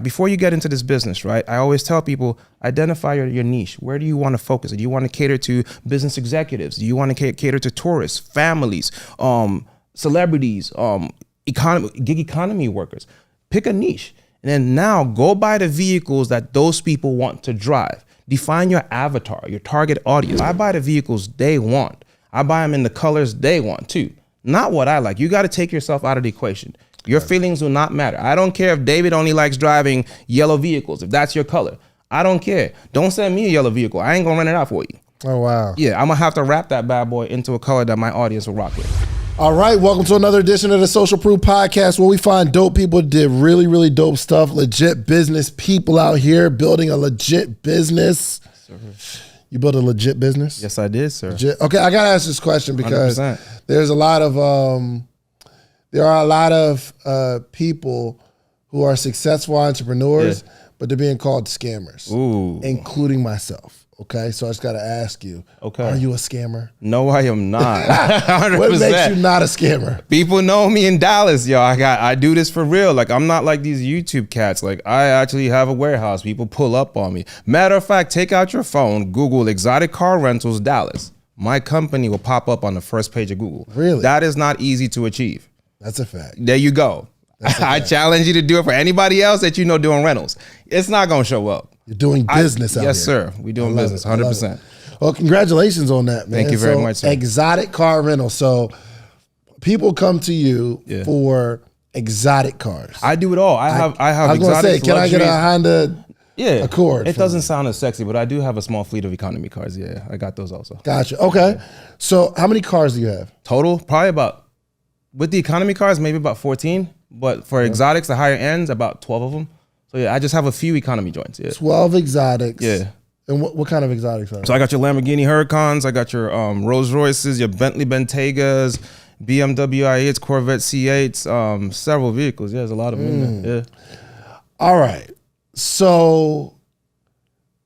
before you get into this business, right, I always tell people, identify your niche. Where do you want to focus? Do you want to cater to business executives? Do you want to cater to tourists, families, celebrities, gig economy workers? Pick a niche. And then now go buy the vehicles that those people want to drive. Define your avatar, your target audience. I buy the vehicles they want. I buy them in the colors they want too. Not what I like. You got to take yourself out of the equation. Your feelings will not matter. I don't care if David only likes driving yellow vehicles, if that's your color. I don't care. Don't send me a yellow vehicle. I ain't gonna rent it out for you. Oh, wow. Yeah, I'm gonna have to wrap that bad boy into a color that my audience will rock with. All right, welcome to another edition of the Social Proof Podcast, where we find dope people that did really, really dope stuff, legit business people out here building a legit business. You built a legit business? Yes, I did, sir. Legit. Okay, I gotta ask this question because 100%. there's a lot of there are a lot of people who are successful entrepreneurs, but they're being called scammers, including myself. Okay, so I just got to ask you, are you a scammer? No, I am not. 100%. What makes you not a scammer? People know me in Dallas, yo. I do this for real. Like, I'm not like these YouTube cats. Like, I actually have a warehouse. People pull up on me. Matter of fact, take out your phone, Google exotic car rentals Dallas. My company will pop up on the first page of Google. Really? That is not easy to achieve. That's a fact. There you go. I challenge you to do it for anybody else that you know doing rentals. It's not going to show up. You're doing business out here. Yes, sir. We're doing business, 100%. Well, congratulations on that, man. Thank you very much, sir. Exotic car rental. So people come to you for exotic cars. I do it all. I have I was going to say, can I get a Honda Accord? It doesn't sound as sexy, but I do have a small fleet of economy cars. Yeah, I got those also. Gotcha. Okay. So how many cars do you have? Total? Probably about, with the economy cars, maybe about 14. But for exotics, the higher ends, about 12 of them. So yeah, I just have a few economy joints. Yeah. 12 exotics. Yeah. And what kind of exotics are they? So I got your Lamborghini Huracans, I got your Rolls Royces, your Bentley Bentegas, BMW i8s, Corvette C8s, several vehicles. Yeah, there's a lot of them in there. Yeah. All right. So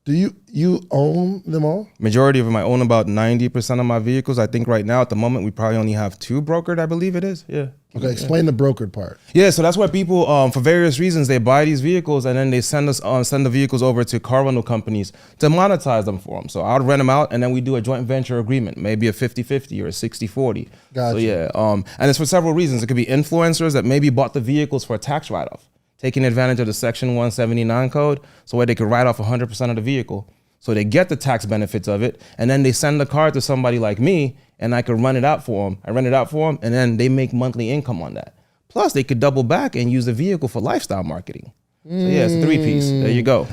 do you own them all? Majority of them. I own about 90% of my vehicles. I think right now at the moment we probably only have 2 brokered, I believe it is. Yeah. Okay, explain the brokered part. Yeah, so that's where people, for various reasons, they buy these vehicles and then they send the vehicles over to car rental companies to monetize them for them. So I'll rent them out and then we do a joint venture agreement, maybe a 50-50 or a 60-40. Gotcha. So yeah, and it's for several reasons. It could be influencers that maybe bought the vehicles for a tax write-off, taking advantage of the Section 179 code, so where they could write off 100% of the vehicle. So they get the tax benefits of it, and then they send the car to somebody like me, and I could run it out for them. I rent it out for them, and then they make monthly income on that. Plus, they could double back and use the vehicle for lifestyle marketing. So yeah, it's a 3-piece. There you go.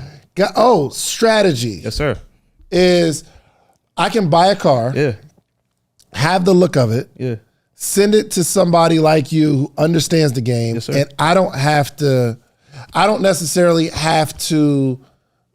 Strategy. Yes, sir. Is I can buy a car, have the look of it, send it to somebody like you who understands the game, and I don't necessarily have to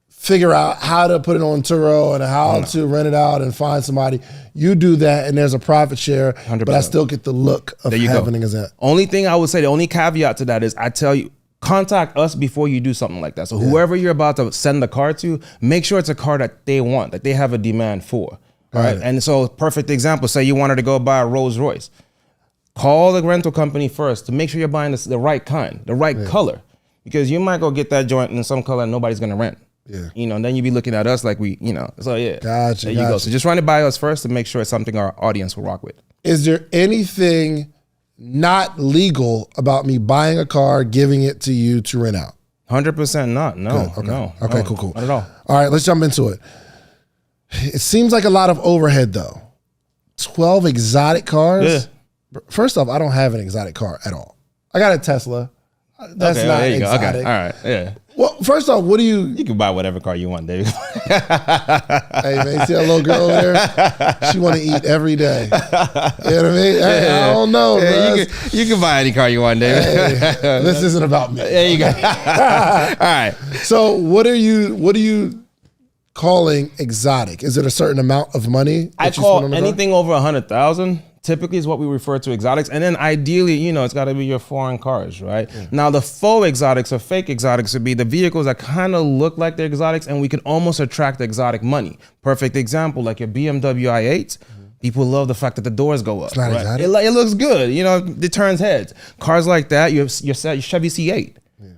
figure out how to put it on Turo and how to rent it out and find somebody. You do that and there's a profit share, 100%. But I still get the look of having an exam. Only thing I would say, the only caveat to that is I tell you, contact us before you do something like that. So whoever you're about to send the car to, make sure it's a car that they want, that they have a demand for. Right. And so perfect example, say you wanted to go buy a Rolls Royce. Call the rental company first to make sure you're buying the right kind, the right color. Because you might go get that joint in some color and nobody's gonna rent. Yeah. And then you be looking at us like so yeah. Gotcha. There you go. So just run it by us first to make sure it's something our audience will rock with. Is there anything not legal about me buying a car, giving it to you to rent out? 100% not. No. Good. Okay. No. Okay, cool. Not at all. All right, let's jump into it. It seems like a lot of overhead though. 12 exotic cars. Yeah. First off, I don't have an exotic car at all. I got a Tesla. That's not exotic. Okay. All right. Yeah. Well, first off, what do you... You can buy whatever car you want, David. Hey, man, see that little girl over there? She want to eat every day. You know what I mean? I don't know, you can buy any car you want, David. Hey, this isn't about me. There you go. All right. So what are you calling exotic? Is it a certain amount of money? I call anything over 100,000. Typically is what we refer to exotics. And then ideally, it's got to be your foreign cars, right? Now the faux exotics or fake exotics would be the vehicles that kind of look like they're exotics and we can almost attract exotic money. Perfect example, like your BMW i8. People love the fact that the doors go up. It's not exotic. It looks good, it turns heads. Cars like that, your Chevy C8.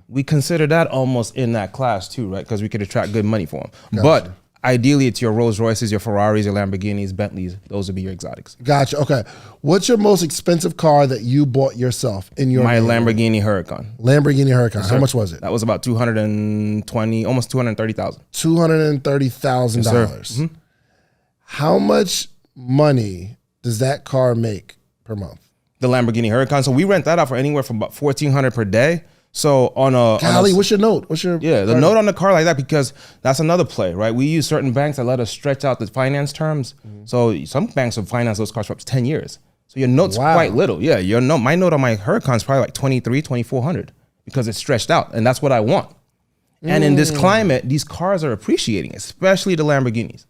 we consider that almost in that class too, right? Because we could attract good money for them. Gotcha. But ideally, it's your Rolls Royces, your Ferraris, your Lamborghinis, Bentleys. Those would be your exotics. Gotcha. Okay. What's your most expensive car that you bought yourself in your My Lamborghini Huracan. Lamborghini Huracan. Yes, how much was it? That was about $220,000, almost $230,000. $230,000. Yes, how much money does that car make per month? The Lamborghini Huracan. So we rent that out for anywhere from about $1,400 per day. So on a what's your note? What's your the note on the car like that, because that's another play, right? We use certain banks that let us stretch out the finance terms. So some banks will finance those cars for up to 10 years. So your note's quite little. Yeah, your note, my note on my Huracan is probably like $2,400 because it's stretched out, and that's what I want. And in this climate, these cars are appreciating, especially the Lamborghinis.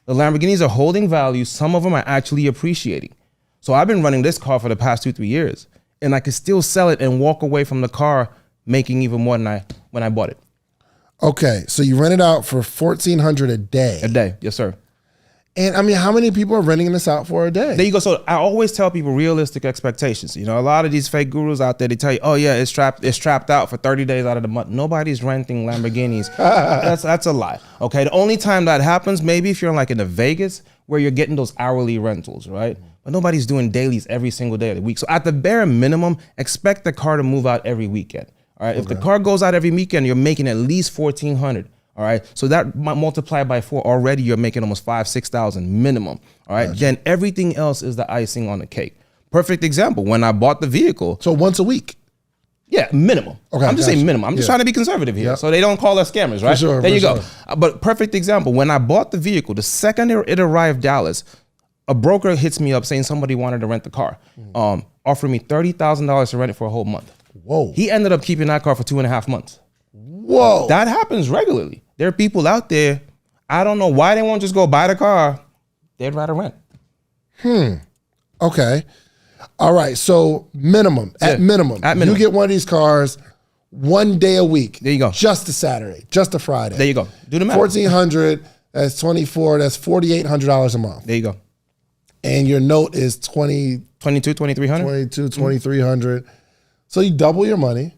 The Lamborghinis are holding value. Some of them are actually appreciating. So I've been running this car for the past 2-3 years, and I can still sell it and walk away from the car making even more than when I bought it. Okay, so you rent it out for $1,400 a day. A day, yes, sir. And I mean, how many people are renting this out for a day? There you go. So I always tell people realistic expectations. You know, a lot of these fake gurus out there, they tell you, oh yeah, it's trapped out for 30 days out of the month. Nobody's renting Lamborghinis. That's a lie. Okay, the only time that happens, maybe if you're like in Vegas, where you're getting those hourly rentals, right? But nobody's doing dailies every single day of the week. So at the bare minimum, expect the car to move out every weekend. All right. Okay. If the car goes out every weekend, you're making at least $1,400. All right. So that multiplied by 4, already you're making almost $5,000-6,000 minimum. All right. Gotcha. Then everything else is the icing on the cake. Perfect example. When I bought the vehicle. So once a week. Yeah, minimum. Okay, I'm just saying minimum. I'm just trying to be conservative here, so they don't call us scammers, right? Sure, there you go. But perfect example. When I bought the vehicle, the second it arrived Dallas, a broker hits me up saying somebody wanted to rent the car, offered me $30,000 to rent it for a whole month. Whoa. He ended up keeping that car for 2.5 months. Whoa. That happens regularly. There are people out there, I don't know why they won't just go buy the car. They'd rather rent. Okay. All right. So minimum, at minimum, you get one of these cars one day a week. There you go. Just a Saturday, just a Friday. There you go. Do the math. $1,400, that's 24, that's $4,800 a month. There you go. And your note is $2,300. $2,300. So you double your money,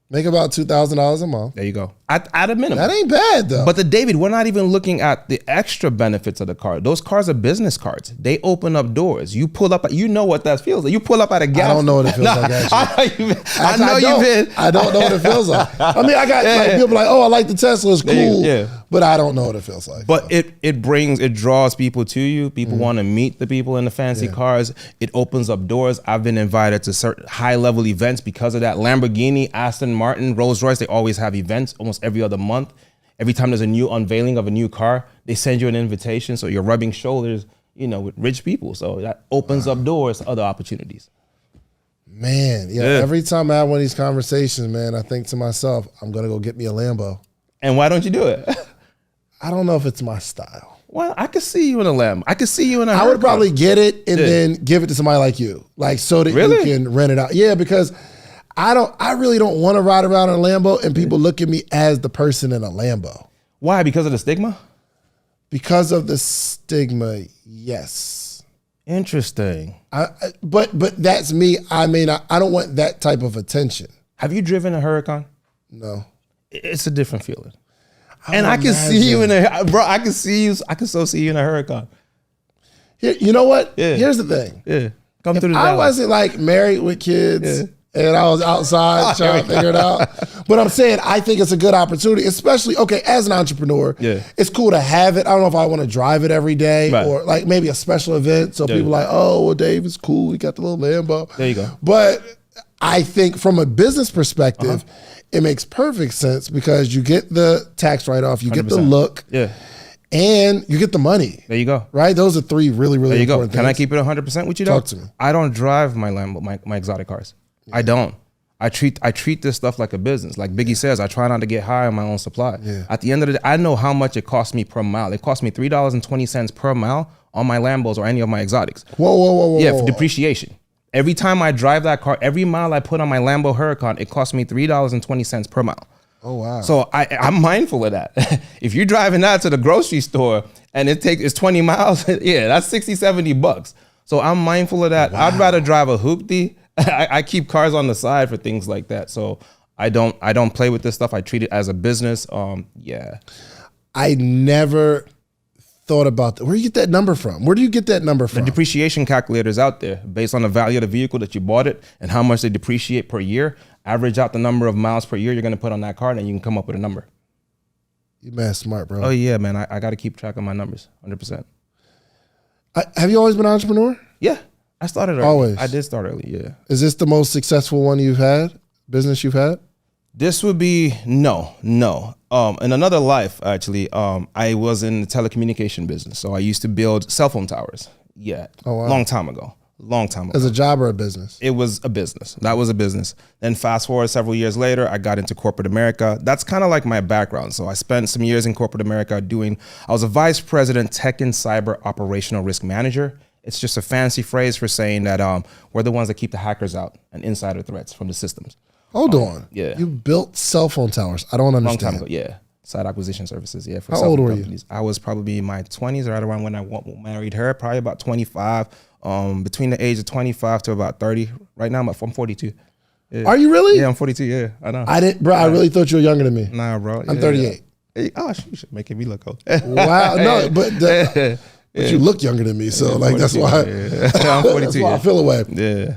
make about $2,000 a month. There you go. At a minimum. That ain't bad though. But David, we're not even looking at the extra benefits of the car. Those cars are business cards. They open up doors. You pull up, you know what that feels like. You pull up at a gas. I don't know what it feels like, actually. I know you've been. I don't know what it feels like. I mean, I got like people like, oh, I like the Tesla, it's cool. But I don't know what it feels like. But it draws people to you. People want to meet the people in the fancy cars. It opens up doors. I've been invited to certain high level events because of that. Lamborghini, Aston Martin, Rolls Royce, they always have events almost every other month. Every time there's a new unveiling of a new car, they send you an invitation. So you're rubbing shoulders, with rich people. So that opens up doors to other opportunities. Man, every time I have one of these conversations, man, I think to myself, I'm going to go get me a Lambo. And why don't you do it? I don't know if it's my style. Well, I could see you in a Lambo. I could see you in a I would probably get it and then give it to somebody like you, like so that you can rent it out. Yeah, because I really don't want to ride around in a Lambo and people look at me as the person in a Lambo. Why? Because of the stigma? Because of the stigma, yes. Interesting. But that's me. I mean, I don't want that type of attention. Have you driven a Huracan? No. It's a different feeling. And I can see you in a, bro, I can so see you in a Huracan. You know what? Yeah. Here's the thing. Yeah. Come through the I wasn't like married with kids and I was outside trying to figure it out. But I'm saying I think it's a good opportunity, especially, as an entrepreneur, it's cool to have it. I don't know if I want to drive it every day or like maybe a special event. So people are like, oh, well, Dave, it's cool. He got the little Lambo. There you go. But I think from a business perspective, it makes perfect sense because you get the tax write-off, you 100%. Get the look, and you get the money. There you go. Right? Those are three really, really important things. Can I keep it 100% with you, though? Talk to me. I don't drive my Lambo, my exotic cars. I don't. I treat this stuff like a business. Like Biggie says, I try not to get high on my own supply. At the end of the day, I know how much it costs me per mile. It costs me $3.20 per mile on my Lambos or any of my exotics. Whoa. Yeah, for depreciation. Every time I drive that car, every mile I put on my Lambo Huracan, it costs me $3.20 per mile. Oh, wow. So I'm mindful of that. If you're driving that to the grocery store and it's 20 miles, that's $60-70. So I'm mindful of that. Wow. I'd rather drive a hoopty. I keep cars on the side for things like that. So I don't play with this stuff. I treat it as a business. Yeah. I never thought about that. Where do you get that number from? Where do you get that number from? The depreciation calculator is out there based on the value of the vehicle that you bought it and how much they depreciate per year. Average out the number of miles per year you're going to put on that car, and you can come up with a number. You man smart, bro. Oh yeah, man. I got to keep track of my numbers 100%. Have you always been an entrepreneur? Yeah. I started early. Always. I did start early, yeah. Is this the most successful one you've had? Business you've had? This would be no. In another life, actually, I was in the telecommunication business. So I used to build cell phone towers. Yeah. Oh, wow. Long time ago. As a job or a business? It was a business. That was a business. Then fast forward several years later, I got into corporate America. That's kind of like my background. So I spent some years in corporate America I was a vice president, tech and cyber operational risk manager. It's just a fancy phrase for saying that we're the ones that keep the hackers out and insider threats from the systems. Hold on. Yeah. You built cell phone towers. I don't understand. Long time ago, yeah. Side acquisition services, yeah. For How old were companies. You? I was probably in my 20s, right around when I married her, probably about 25. Between the age of 25 to about 30. Right now, I'm 42. Yeah. Are you really? Yeah, I'm 42, yeah. I know. I really thought you were younger than me. Nah, bro. I'm 38. Yeah. Hey, oh, you should making me look old. Wow. No, but you look younger than me, so yeah, like 42, that's why. Yeah. I'm 42. That's why I feel away. Yeah.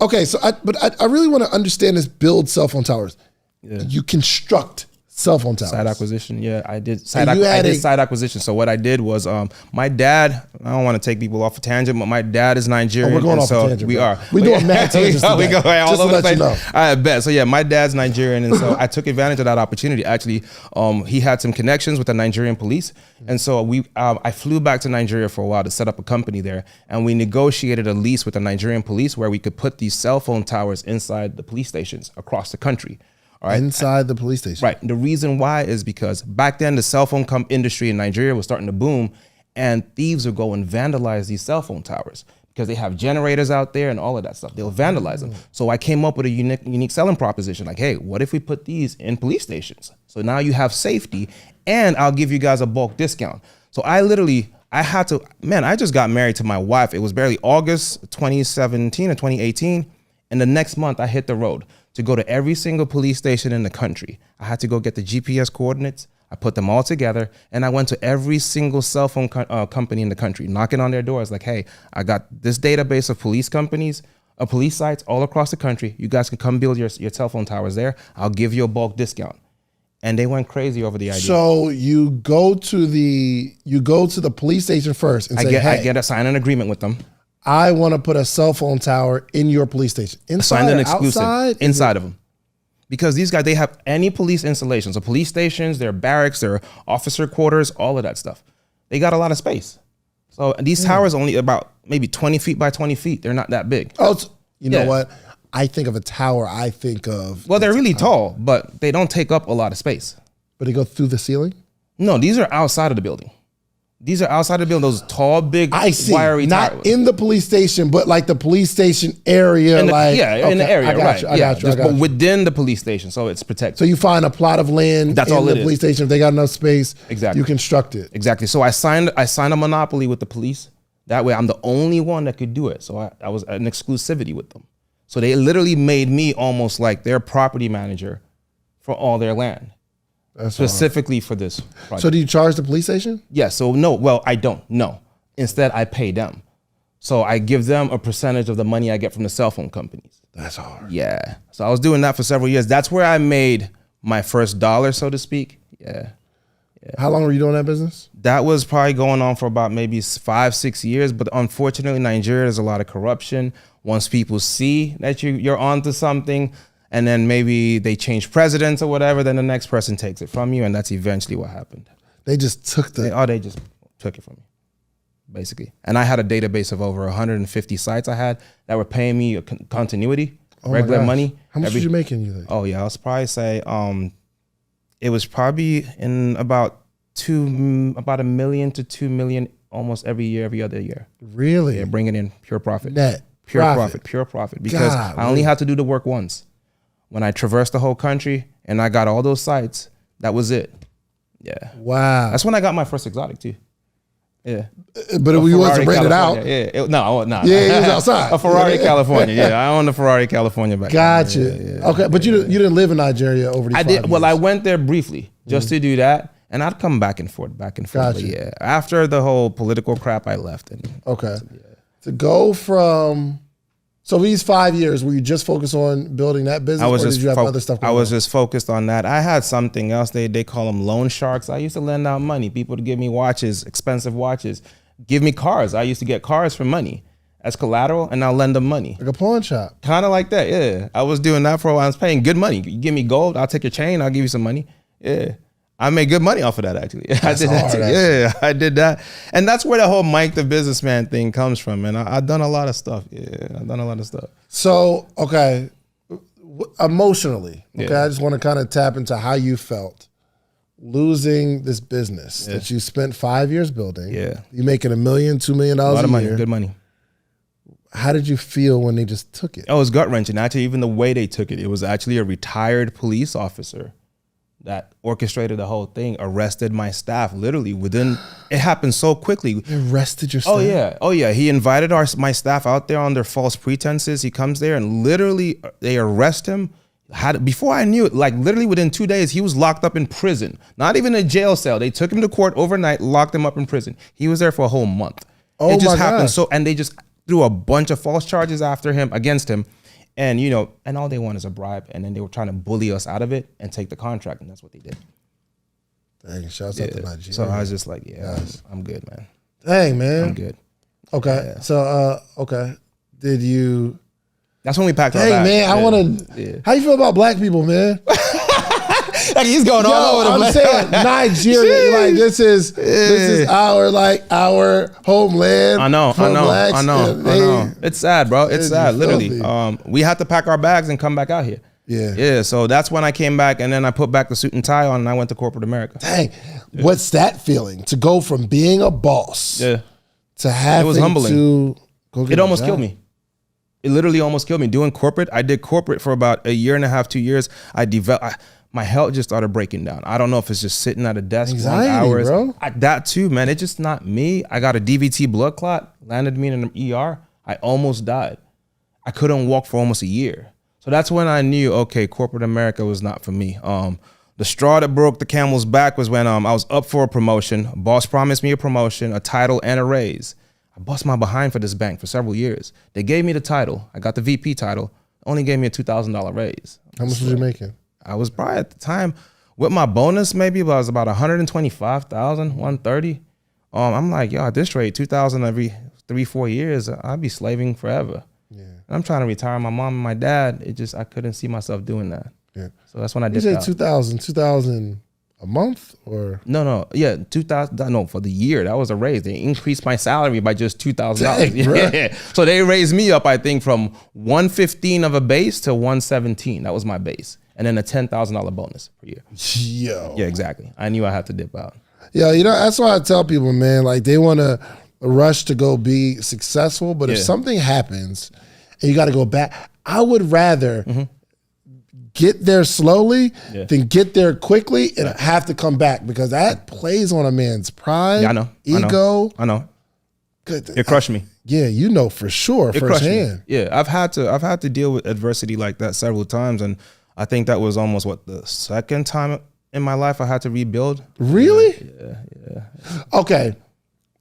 Okay, so I really want to understand this build cell phone towers. Yeah. You construct cell phone towers. Side acquisition, yeah, I did. Side acquisition. So what I did was, my dad. I don't want to take people off a tangent, but my dad is Nigerian. We're going off a tangent. We are. We're doing mad tangents today. We go all over the place. You know. I bet. So yeah, my dad's Nigerian, and so I took advantage of that opportunity. Actually, he had some connections with the Nigerian police, and so I flew back to Nigeria for a while to set up a company there, and we negotiated a lease with the Nigerian police where we could put these cell phone towers inside the police stations across the country. All right. Inside the police station. Right. The reason why is because back then the cell phone industry in Nigeria was starting to boom, and thieves would go and vandalize these cell phone towers because they have generators out there and all of that stuff. They'll vandalize them. So I came up with a unique selling proposition. Like, hey, what if we put these in police stations? So now you have safety, and I'll give you guys a bulk discount. So I just got married to my wife. It was barely August 2017 or 2018. And the next month I hit the road to go to every single police station in the country. I had to go get the GPS coordinates. I put them all together, and I went to every single cell phone company in the country, knocking on their doors like, hey, I got this database of police companies, police sites all across the country. You guys can come build your cell phone towers there. I'll give you a bulk discount. And they went crazy over the idea. So you go to the police station first and say, I sign an agreement with them. I want to put a cell phone tower in your police station. Inside or outside? Inside of them. Because these guys, they have any police installations. So police stations, their barracks, their officer quarters, all of that stuff. They got a lot of space. So these towers are only about maybe 20 feet by 20 feet. They're not that big. Oh, you know what? I think of a tower, I think of... Well, they're really tall, but they don't take up a lot of space. But they go through the ceiling? No, these are outside of the building. These are outside of the building, those tall, big, wiry not towers. In the police station, but like the police station area. In the area, right. I got you. But within the police station, so it's protected. So you find a plot of land That's all in the police station. If they got enough space, exactly, you construct it. Exactly. So I signed a monopoly with the police. That way I'm the only one that could do it. So I was an exclusivity with them. So they literally made me almost like their property manager for all their land. That's specifically for this project. So do you charge the police station? Yeah, so no, well, I don't, no. Instead, I pay them. So I give them a percentage of the money I get from the cell phone companies. That's hard. Yeah. So I was doing that for several years. That's where I made my first dollar, so to speak. Yeah. How long were you doing that business? That was probably going on for about maybe 5-6 years. But unfortunately, in Nigeria, there's a lot of corruption. Once people see that you're onto something, and then maybe they change presidents or whatever, then the next person takes it from you, and that's eventually what happened. They just took they just took it from me, basically. And I had a database of over 150 sites I had that were paying me continuity, regular money. How much did you make in you think? Oh yeah, I'll probably say it was probably in about $1 million to $2 million almost every other year. Really? Yeah, bringing in pure profit. Net. Pure profit. Because I only had to do the work once. When I traversed the whole country and I got all those sites, that was it. Yeah. Wow. That's when I got my first exotic too. Yeah. But if you wasn't rented out. Yeah. No. Yeah, he was outside. A Ferrari, California. Yeah, I owned a Ferrari, California back then. Gotcha. Yeah. Okay, but you didn't live in Nigeria over these 5 years. Well, I went there briefly just to do that. And I'd come back and forth. Gotcha. But yeah, after the whole political crap, I left. Okay. To go from... So these 5 years, were you just focused on building that business, or did you have other stuff going on? I was just focused on that. I had something else. They call them loan sharks. I used to lend out money. People to give me watches, expensive watches. Give me cars. I used to get cars for money as collateral, and I'll lend them money. Like a pawn shop. Kind of like that, yeah. I was doing that for a while. I was paying good money. You give me gold, I'll take your chain, I'll give you some money. Yeah. I made good money off of that, actually. I did that too. Yeah, I did that. And that's where the whole Mike the businessman thing comes from. And I've done a lot of stuff. Yeah, I've done a lot of stuff. So, okay, emotionally, okay, I just want to kind of tap into how you felt losing this business that you spent 5 years building. Yeah. You're making $1 million, $2 million a lot of money, year. good money. How did you feel when they just took it? Oh, it was gut-wrenching. Actually, even the way they took it, it was actually a retired police officer that orchestrated the whole thing, arrested my staff literally within, it happened so quickly. They arrested your staff? Oh yeah. He invited my staff out there on their false pretenses. He comes there and literally they arrest him. Before I knew it, like literally within 2 days, he was locked up in prison. Not even a jail cell. They took him to court overnight, locked him up in prison. He was there for a whole month. Oh, it just my happened. God. So, and they just threw a bunch of false charges against him. And, and all they want is a bribe. And then they were trying to bully us out of it and take the contract. And that's what they did. Dang, shouts out to Nigeria. So I was just like, I'm good, man. Dang, man. I'm good. Okay. Yeah. So, okay. Did you... That's when we packed our bags. Hey, man, I want to... How you feel about black people, man? Like he's going all over the place. I'm saying Nigeria, like this is our homeland. I know. It's sad, bro. It's sad, literally. We had to pack our bags and come back out here. Yeah. So that's when I came back, and then I put back the suit and tie on, and I went to corporate America. Dang, what's that feeling to go from being a boss? Yeah. To having it was humbling. To go get it almost killed me. It literally almost killed me. Doing corporate, I did corporate for about a year and a half, 2 years. My health just started breaking down. I don't know if it's just sitting at a desk for hours. Bro. That too, man. It's just not me. I got a DVT blood clot, landed me in an ER. I almost died. I couldn't walk for almost a year. So that's when I knew, okay, corporate America was not for me. The straw that broke the camel's back was when I was up for a promotion. Boss promised me a promotion, a title, and a raise. I bust my behind for this bank for several years. They gave me the title. I got the VP title. Only gave me a $2,000 raise. How much was you making? I was probably at the time with my bonus, maybe I was about 125,000, 130. I'm like, yo, at this rate, 2,000 every 3-4 years, I'd be slaving forever. Yeah. And I'm trying to retire my mom and my dad. I couldn't see myself doing that. Yeah. So that's when I did that. You said 2,000 a month or? No. Yeah, 2,000. No, for the year. That was a raise. They increased my salary by just $2,000. Yeah. So they raised me up, I think, from 115 of a base to 117. That was my base. And then a $10,000 bonus per year. Yo. Yeah, exactly. I knew I had to dip out. Yeah, that's why I tell people, man, like they want to rush to go be successful, but if something happens and you got to go back, I would rather get there slowly than get there quickly and have to come back, because that plays on a man's pride, ego. I know. It crushed me. Yeah, for sure, firsthand. Yeah, I've had to deal with adversity like that several times, and I think that was almost the second time in my life I had to rebuild. Really? Yeah. Okay.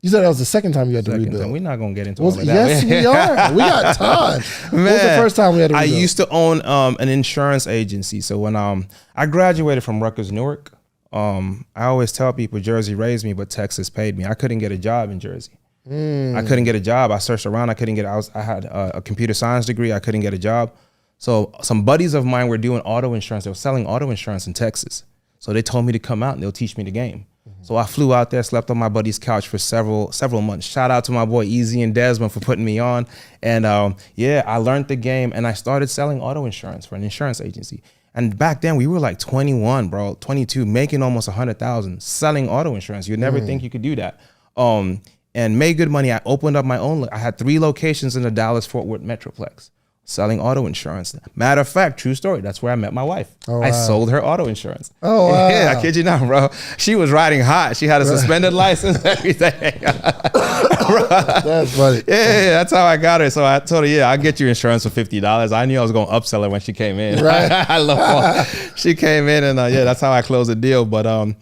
You said that was the second time you had to rebuild. We're not going to get into all of that. Yes, we are. We got time. Man, what was the first time we had to rebuild? I used to own an insurance agency. So when I graduated from Rutgers, Newark, I always tell people Jersey raised me, but Texas paid me. I couldn't get a job in Jersey. I couldn't get a job. I searched around. I couldn't get I had a computer science degree. I couldn't get a job. So some buddies of mine were doing auto insurance. They were selling auto insurance in Texas. So they told me to come out and they'll teach me the game. So I flew out there, slept on my buddy's couch for several months. Shout out to my boy Easy and Desmond for putting me on. And I learned the game, and I started selling auto insurance for an insurance agency. And back then we were like 21, bro, 22, making almost 100,000 selling auto insurance. You'd never think you could do that. And made good money. I opened up my own. I had 3 locations in the Dallas-Fort Worth Metroplex. selling auto insurance. Matter of fact, true story. That's where I met my wife. Oh, wow. I sold her auto insurance. Oh, wow. Yeah, I kid you not, bro. She was riding hot. She had a suspended license, everything. That's funny. Yeah, that's how I got her. So I told her, I'll get you insurance for $50. I knew I was going to upsell her when she came in. Right. I love her. She came in and that's how I closed the deal. But then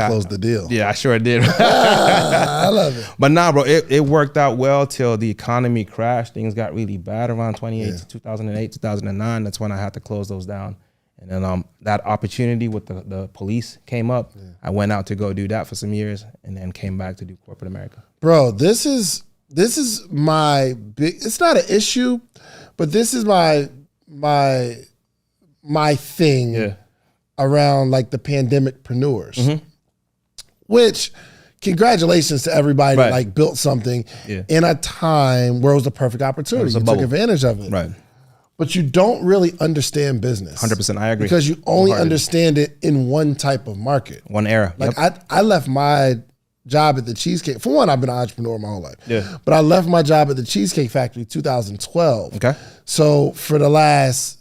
closed the deal. Yeah, I sure did. I love it. But nah, bro, it worked out well till the economy crashed. Things got really bad around 2008, 2009. That's when I had to close those down. And then that opportunity with the police came up. Yeah. I went out to go do that for some years and then came back to do corporate America. Bro, this is my big, it's not an issue, but this is my thing around like the pandemicpreneurs, which congratulations to everybody that like built something in a time where it was the perfect opportunity. You took advantage of it. Right. But you don't really understand business. 100%, I agree. Because you only understand it in one type of market. One era. Like I left my job at the Cheesecake. For one, I've been an entrepreneur my whole life. Yeah. But I left my job at the Cheesecake Factory 2012. Okay. So for the last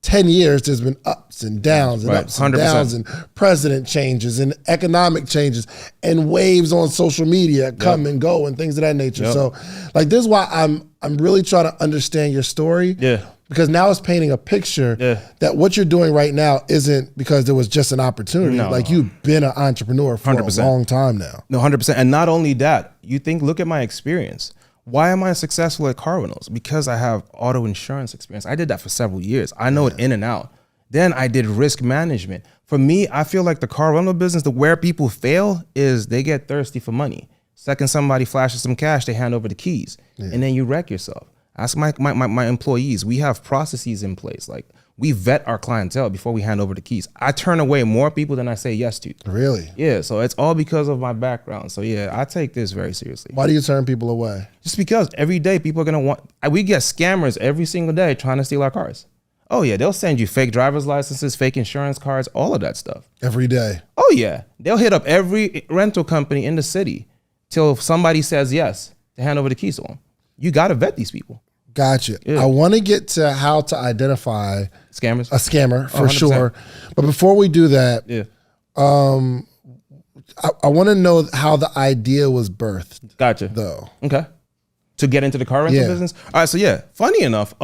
10 years, there's been ups and downs and ups and 100%. Downs and president changes and economic changes and waves on social media come and go and things of that nature. So like this is why I'm really trying to understand your story. Yeah. Because now it's painting a picture that what you're doing right now isn't because there was just an opportunity. No. Like you've been an entrepreneur for 100%. A long time now. No, 100%. And not only that, look at my experience. Why am I successful at car rentals? Because I have auto insurance experience. I did that for several years. I know it in and out. Then I did risk management. For me, I feel like the car rental business, where people fail is they get thirsty for money. Second somebody flashes some cash, they hand over the keys. And then you wreck yourself. Ask my employees. We have processes in place. Like we vet our clientele before we hand over the keys. I turn away more people than I say yes to. Really? Yeah. So it's all because of my background. So yeah, I take this very seriously. Why do you turn people away? Just because every day people are gonna we get scammers every single day trying to steal our cars. Oh yeah, they'll send you fake driver's licenses, fake insurance cards, all of that stuff. Every day. Oh yeah. They'll hit up every rental company in the city till somebody says yes to hand over the keys to them. You gotta vet these people. Gotcha. Yeah. I want to get to how to identify a scammer for 100%. Sure. But before we do that, I want to know how the idea was birthed. Gotcha. Though. Okay. To get into the car rental business? All right. So funny enough,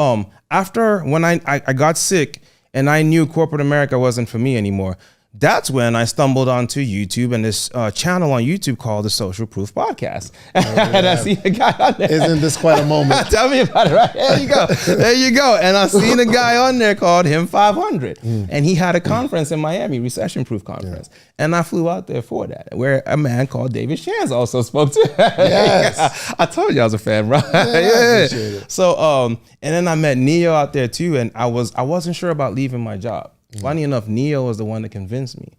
after when I got sick and I knew corporate America wasn't for me anymore, that's when I stumbled onto YouTube and this channel on YouTube called the Social Proof Podcast. And I see a guy on there. Isn't this quite a moment? Tell me about it, right? There you go. There you go. And I seen a guy on there called Him 500. And he had a conference in Miami, Recession Proof Conference. And I flew out there for that, where a man called David Shands also spoke to. Yes. I told you I was a fan, bro. Yeah. So, and then I met Neo out there too. And I wasn't sure about leaving my job. Funny enough, Neo was the one that convinced me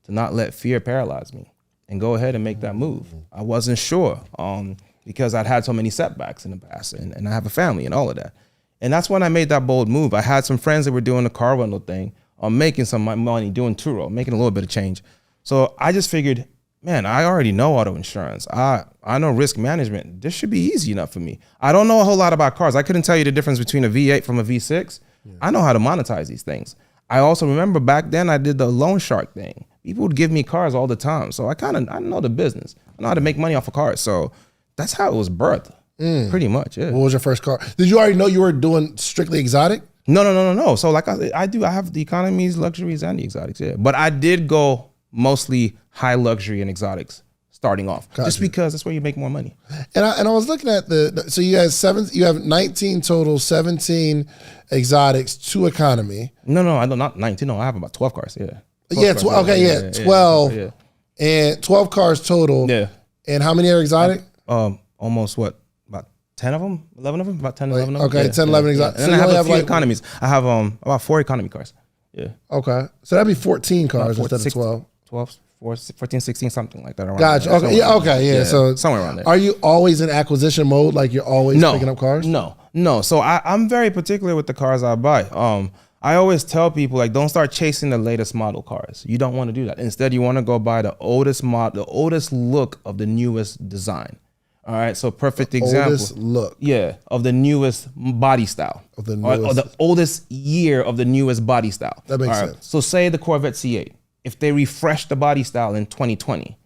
to not let fear paralyze me and go ahead and make that move. I wasn't sure because I'd had so many setbacks in the past and I have a family and all of that. And that's when I made that bold move. I had some friends that were doing the car rental thing, making some money doing Turo, making a little bit of change. So I just figured, man, I already know auto insurance. I know risk management. This should be easy enough for me. I don't know a whole lot about cars. I couldn't tell you the difference between a V8 from a V6. I know how to monetize these things. I also remember back then I did the loan shark thing. People would give me cars all the time. So I know the business. I know how to make money off of cars. So that's how it was birthed, pretty much. Yeah. What was your first car? Did you already know you were doing strictly exotic? No. So like I have the economies, luxuries, and the exotics, yeah. But I did go mostly high luxury and exotics starting off, just because that's where you make more money. And I was looking at so you have 19 total, 17 exotics, 2 economy. No, I don't, not 19. No, I have about 12 cars. Yeah. 12. Yeah. And 12 cars total. Yeah. And how many are exotic? Almost about 10 of them, 11 of them, about 10, 11 of them. Okay, 10, 11 exotic. And so I have a few economies. I have about 4 economy cars. Yeah. Okay. So that'd be 14 cars instead of 12. 14, 16, something like that. Gotcha. Okay. Yeah. Okay. Yeah. So somewhere around there. Are you always in acquisition mode? Like you're always picking up cars? No. So I'm very particular with the cars I buy. I always tell people, like, don't start chasing the latest model cars. You don't want to do that. Instead, you want to go buy the oldest model, the oldest look of the newest design. All right, so perfect example. Oldest look. Yeah, of the newest body style. Of the newest. Or the oldest year of the newest body style. That makes sense. So say the Corvette C8. If they refresh the body style in 2020,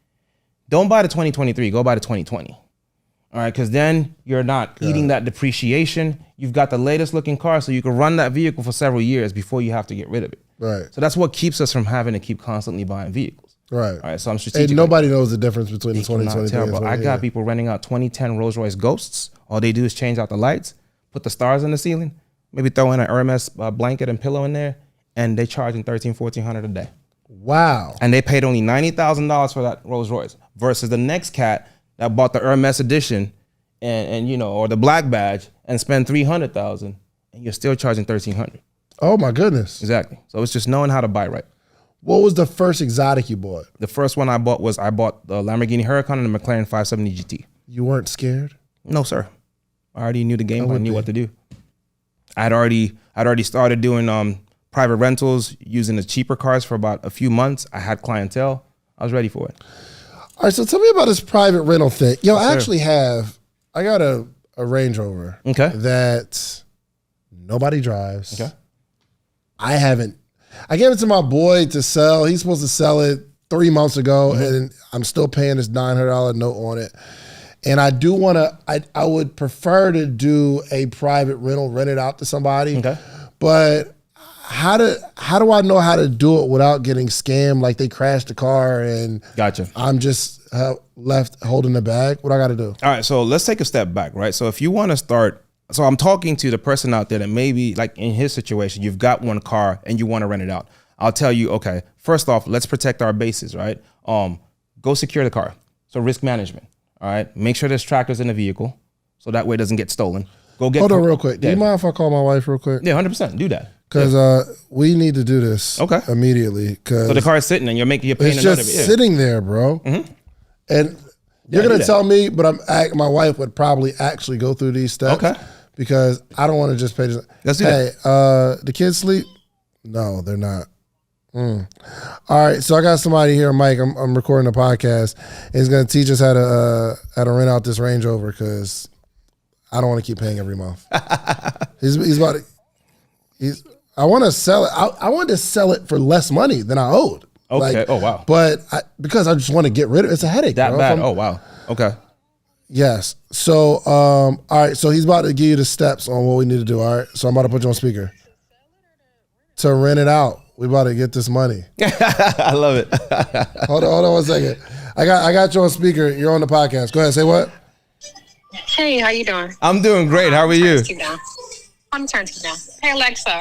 don't buy the 2023, go buy the 2020. All right, because then you're not eating that depreciation. You've got the latest looking car, so you can run that vehicle for several years before you have to get rid of it. Right. So that's what keeps us from having to keep constantly buying vehicles. Right. All right, so I'm strategic. And nobody knows the difference between the 2023 and 2020. I got people renting out 2010 Rolls Royce Ghosts. All they do is change out the lights, put the stars in the ceiling, maybe throw in an Hermes blanket and pillow in there, and they charging $1,300, $1,400 a day. Wow. And they paid only $90,000 for that Rolls Royce versus the next cat that bought the Hermes edition and you know, or the black badge and spend $300,000 and you're still charging $1,300. Oh my goodness. Exactly. So it's just knowing how to buy right. What was the first exotic you bought? The first one I bought the Lamborghini Huracan and the McLaren 570 GT. You weren't scared? No, sir. I already knew the game. I knew what to do. I'd already started doing private rentals using the cheaper cars for about a few months. I had clientele. I was ready for it. All right, so tell me about this private rental thing. Yo, I got a Range Rover that nobody drives. Okay. I gave it to my boy to sell. He's supposed to sell it 3 months ago, and I'm still paying this $900 note on it. And I do want to, I would prefer to do a private rental, rent it out to somebody. Okay. But how do I know how to do it without getting scammed? Like they crashed the car and I'm just left holding the bag. What I got to do? All right. So let's take a step back, right? So if you want to start, so I'm talking to the person out there that maybe like in his situation, you've got one car and you want to rent it out. I'll tell you, okay, first off, let's protect our bases, right? Go secure the car. So risk management. All right. Make sure there's trackers in the vehicle so that way it doesn't get stolen. Hold on real quick. Do you mind if I call my wife real quick? Yeah, 100%. Do that. Because we need to do this immediately. So the car is sitting and you're paying it's just sitting there, bro. Mm-hmm. And you're going to tell me, but my wife would probably actually go through these steps. Okay. Because I don't want to just pay this. Let's do that. The kids sleep? No, they're not. All right, so I got somebody here, Mike. I'm recording a podcast. And he's going to teach us how to rent out this Range Rover because I don't want to keep paying every month. He's about to. I want to sell it. I wanted to sell it for less money than I owed. Okay. Oh wow. But because I just want to get rid of it. It's a headache. That bad. Oh wow. Okay. Yes. So all right. So he's about to give you the steps on what we need to do. All right. So I'm about to put you on speaker. To rent it out. We about to get this money. I love it. Hold on 1 second. I got you on speaker. You're on the podcast. Go ahead. Say what? Hey, how you doing? I'm doing great. How are you? I'm turning you down. Hey, Alexa,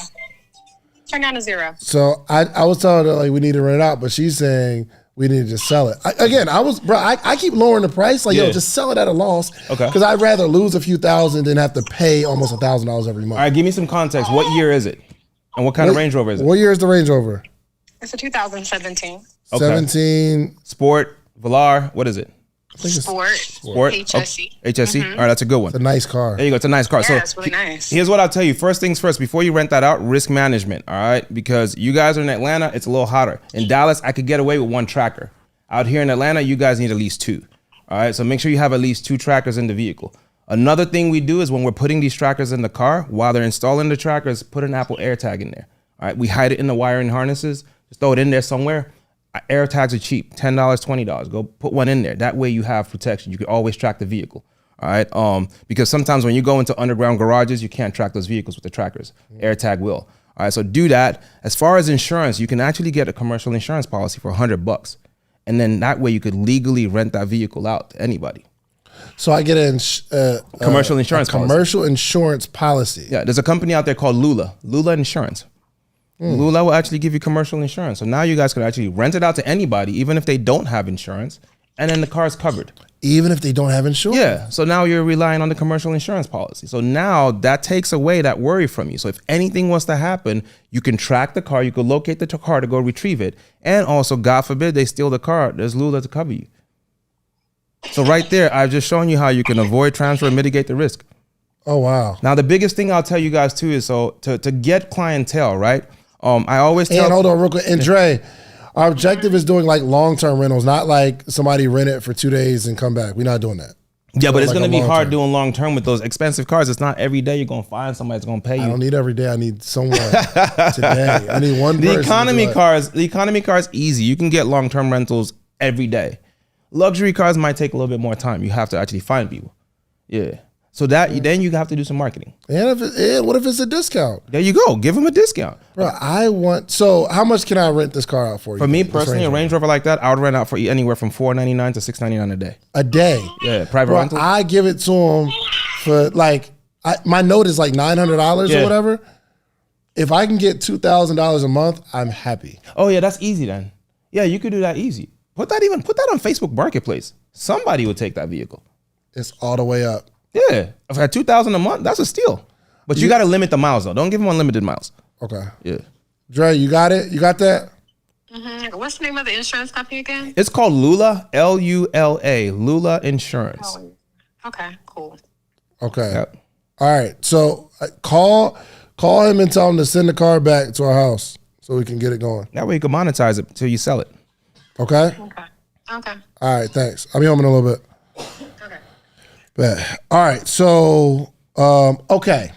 turn down to 0. So I was telling her like we need to rent it out, but she's saying we need to just sell it. I keep lowering the price. Like, yo, just sell it at a loss. Okay. Because I'd rather lose a few thousand than have to pay almost $1,000 every month. All right, give me some context. What year is it? And what kind of Range Rover is it? What year is the Range Rover? It's a 2017. Okay. 17. Sport, Velar, what is it? Sport. HSE. Oh, HSE? Mm-hmm. All right, that's a good one. It's a nice car. There you go. It's a nice car. Yeah, so it's really nice. Here's what I'll tell you. First things first, before you rent that out, risk management, all right? Because you guys are in Atlanta, it's a little hotter. In Dallas, I could get away with 1 tracker. Out here in Atlanta, you guys need at least 2. All right, so make sure you have at least 2 trackers in the vehicle. Another thing we do is when we're putting these trackers in the car, while they're installing the trackers, put an Apple AirTag in there. All right, we hide it in the wiring harnesses. Just throw it in there somewhere. AirTags are cheap, $10, $20. Go put one in there. That way you have protection. You can always track the vehicle. All right, because sometimes when you go into underground garages, you can't track those vehicles with the trackers. AirTag will. All right, so do that. As far as insurance, you can actually get a commercial insurance policy for $100, and then that way you could legally rent that vehicle out to anybody. So I get commercial insurance policy. Commercial insurance policy. Yeah, there's a company out there called Lula Insurance. Lula will actually give you commercial insurance. So now you guys can actually rent it out to anybody, even if they don't have insurance, and then the car's covered. Even if they don't have insurance? Yeah. So now you're relying on the commercial insurance policy. So now that takes away that worry from you. So if anything was to happen, you can track the car, you can locate the car to go retrieve it. And also, God forbid, they steal the car, there's Lula to cover you. So right there, I've just shown you how you can avoid transfer and mitigate the risk. Oh, wow. Now, the biggest thing I'll tell you guys too is to get clientele, right? I always tell. And hold on real quick. And Dre, our objective is doing like long-term rentals, not like somebody rent it for 2 days and come back. We're not doing that. Yeah, but it's going to be hard doing long term with those expensive cars. It's not every day you're going to find somebody that's going to pay you. I don't need every day. I need someone today. I need one person. The economy cars easy. You can get long term rentals every day. Luxury cars might take a little bit more time. You have to actually find people. Yeah. So then you have to do some marketing. And what if it's a discount? There you go. Give them a discount. Bro, so how much can I rent this car out for you? For me personally, a Range Rover like that, I would rent out for anywhere from $499 to $699 a day. A day? Yeah, private rental. I give it to them for my note is like $900 or whatever. If I can get $2,000 a month, I'm happy. Oh yeah, that's easy then. Yeah, you could do that easy. Put that on Facebook Marketplace. Somebody would take that vehicle. It's all the way up. Yeah, if I had $2,000 a month, that's a steal. But you got to limit the miles though. Don't give them unlimited miles. Okay. Yeah. Dre, you got it? You got that? Mm-hmm. What's the name of the insurance company again? It's called Lula, Lula, Lula Insurance. Oh, okay, cool. Okay. Yep. All right. So call him and tell him to send the car back to our house so we can get it going. That way you can monetize it until you sell it. Okay? Okay. All right, thanks. I'll be home in a little bit. Okay. Bet. All right, so, okay.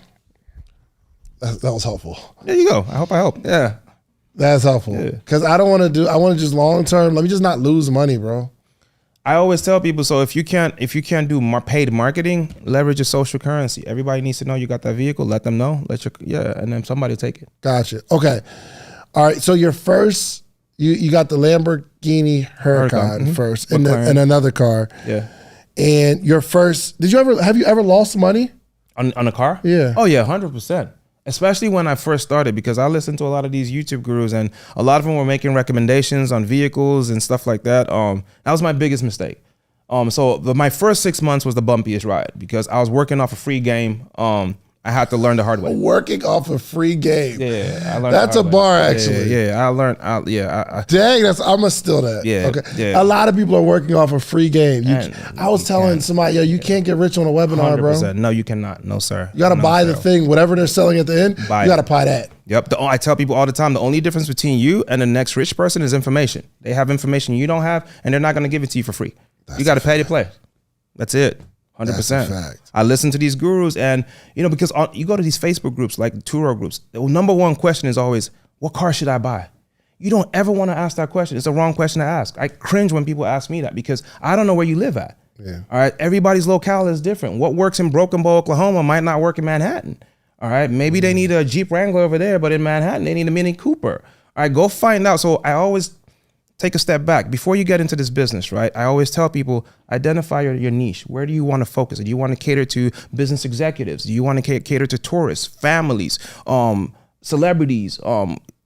That was helpful. There you go. I hope I helped. Yeah. That's helpful. Because I want to just long-term, let me just not lose money, bro. I always tell people, so if you can't do paid marketing, leverage your social currency. Everybody needs to know you got that vehicle. Let them know. And then somebody will take it. Gotcha. Okay. All right, so your first, you got the Lamborghini Huracan first and another car. Yeah. And your first, have you ever lost money? On a car? Yeah. Oh yeah, 100%. Especially when I first started, because I listened to a lot of these YouTube gurus and a lot of them were making recommendations on vehicles and stuff like that. That was my biggest mistake. So my first 6 months was the bumpiest ride because I was working off a free game. I had to learn the hard way. Working off a free game. Yeah, I learned. That's a bar, actually. Yeah, I learned. Dang, I'm gonna steal that. Yeah, okay. Yeah. A lot of people are working off a free game. I was telling somebody, you can't get rich on a webinar, 100%. Bro. No, you cannot. No, sir. You got to buy the thing, whatever they're selling at the end. You got to buy that. Yep. I tell people all the time, the only difference between you and the next rich person is information. They have information you don't have, and they're not going to give it to you for free. You got to pay to play. That's it. 100%. I listen to these gurus and, because you go to these Facebook groups, like Turo groups, the number one question is always, what car should I buy? You don't ever want to ask that question. It's the wrong question to ask. I cringe when people ask me that because I don't know where you live at. Yeah. All right. Everybody's locale is different. What works in Broken Bow, Oklahoma might not work in Manhattan. All right. Maybe they need a Jeep Wrangler over there, but in Manhattan, they need a Mini Cooper. All right. Go find out. So I always take a step back. Before you get into this business, right? I always tell people, identify your niche. Where do you want to focus? Do you want to cater to business executives? Do you want to cater to tourists, families, celebrities,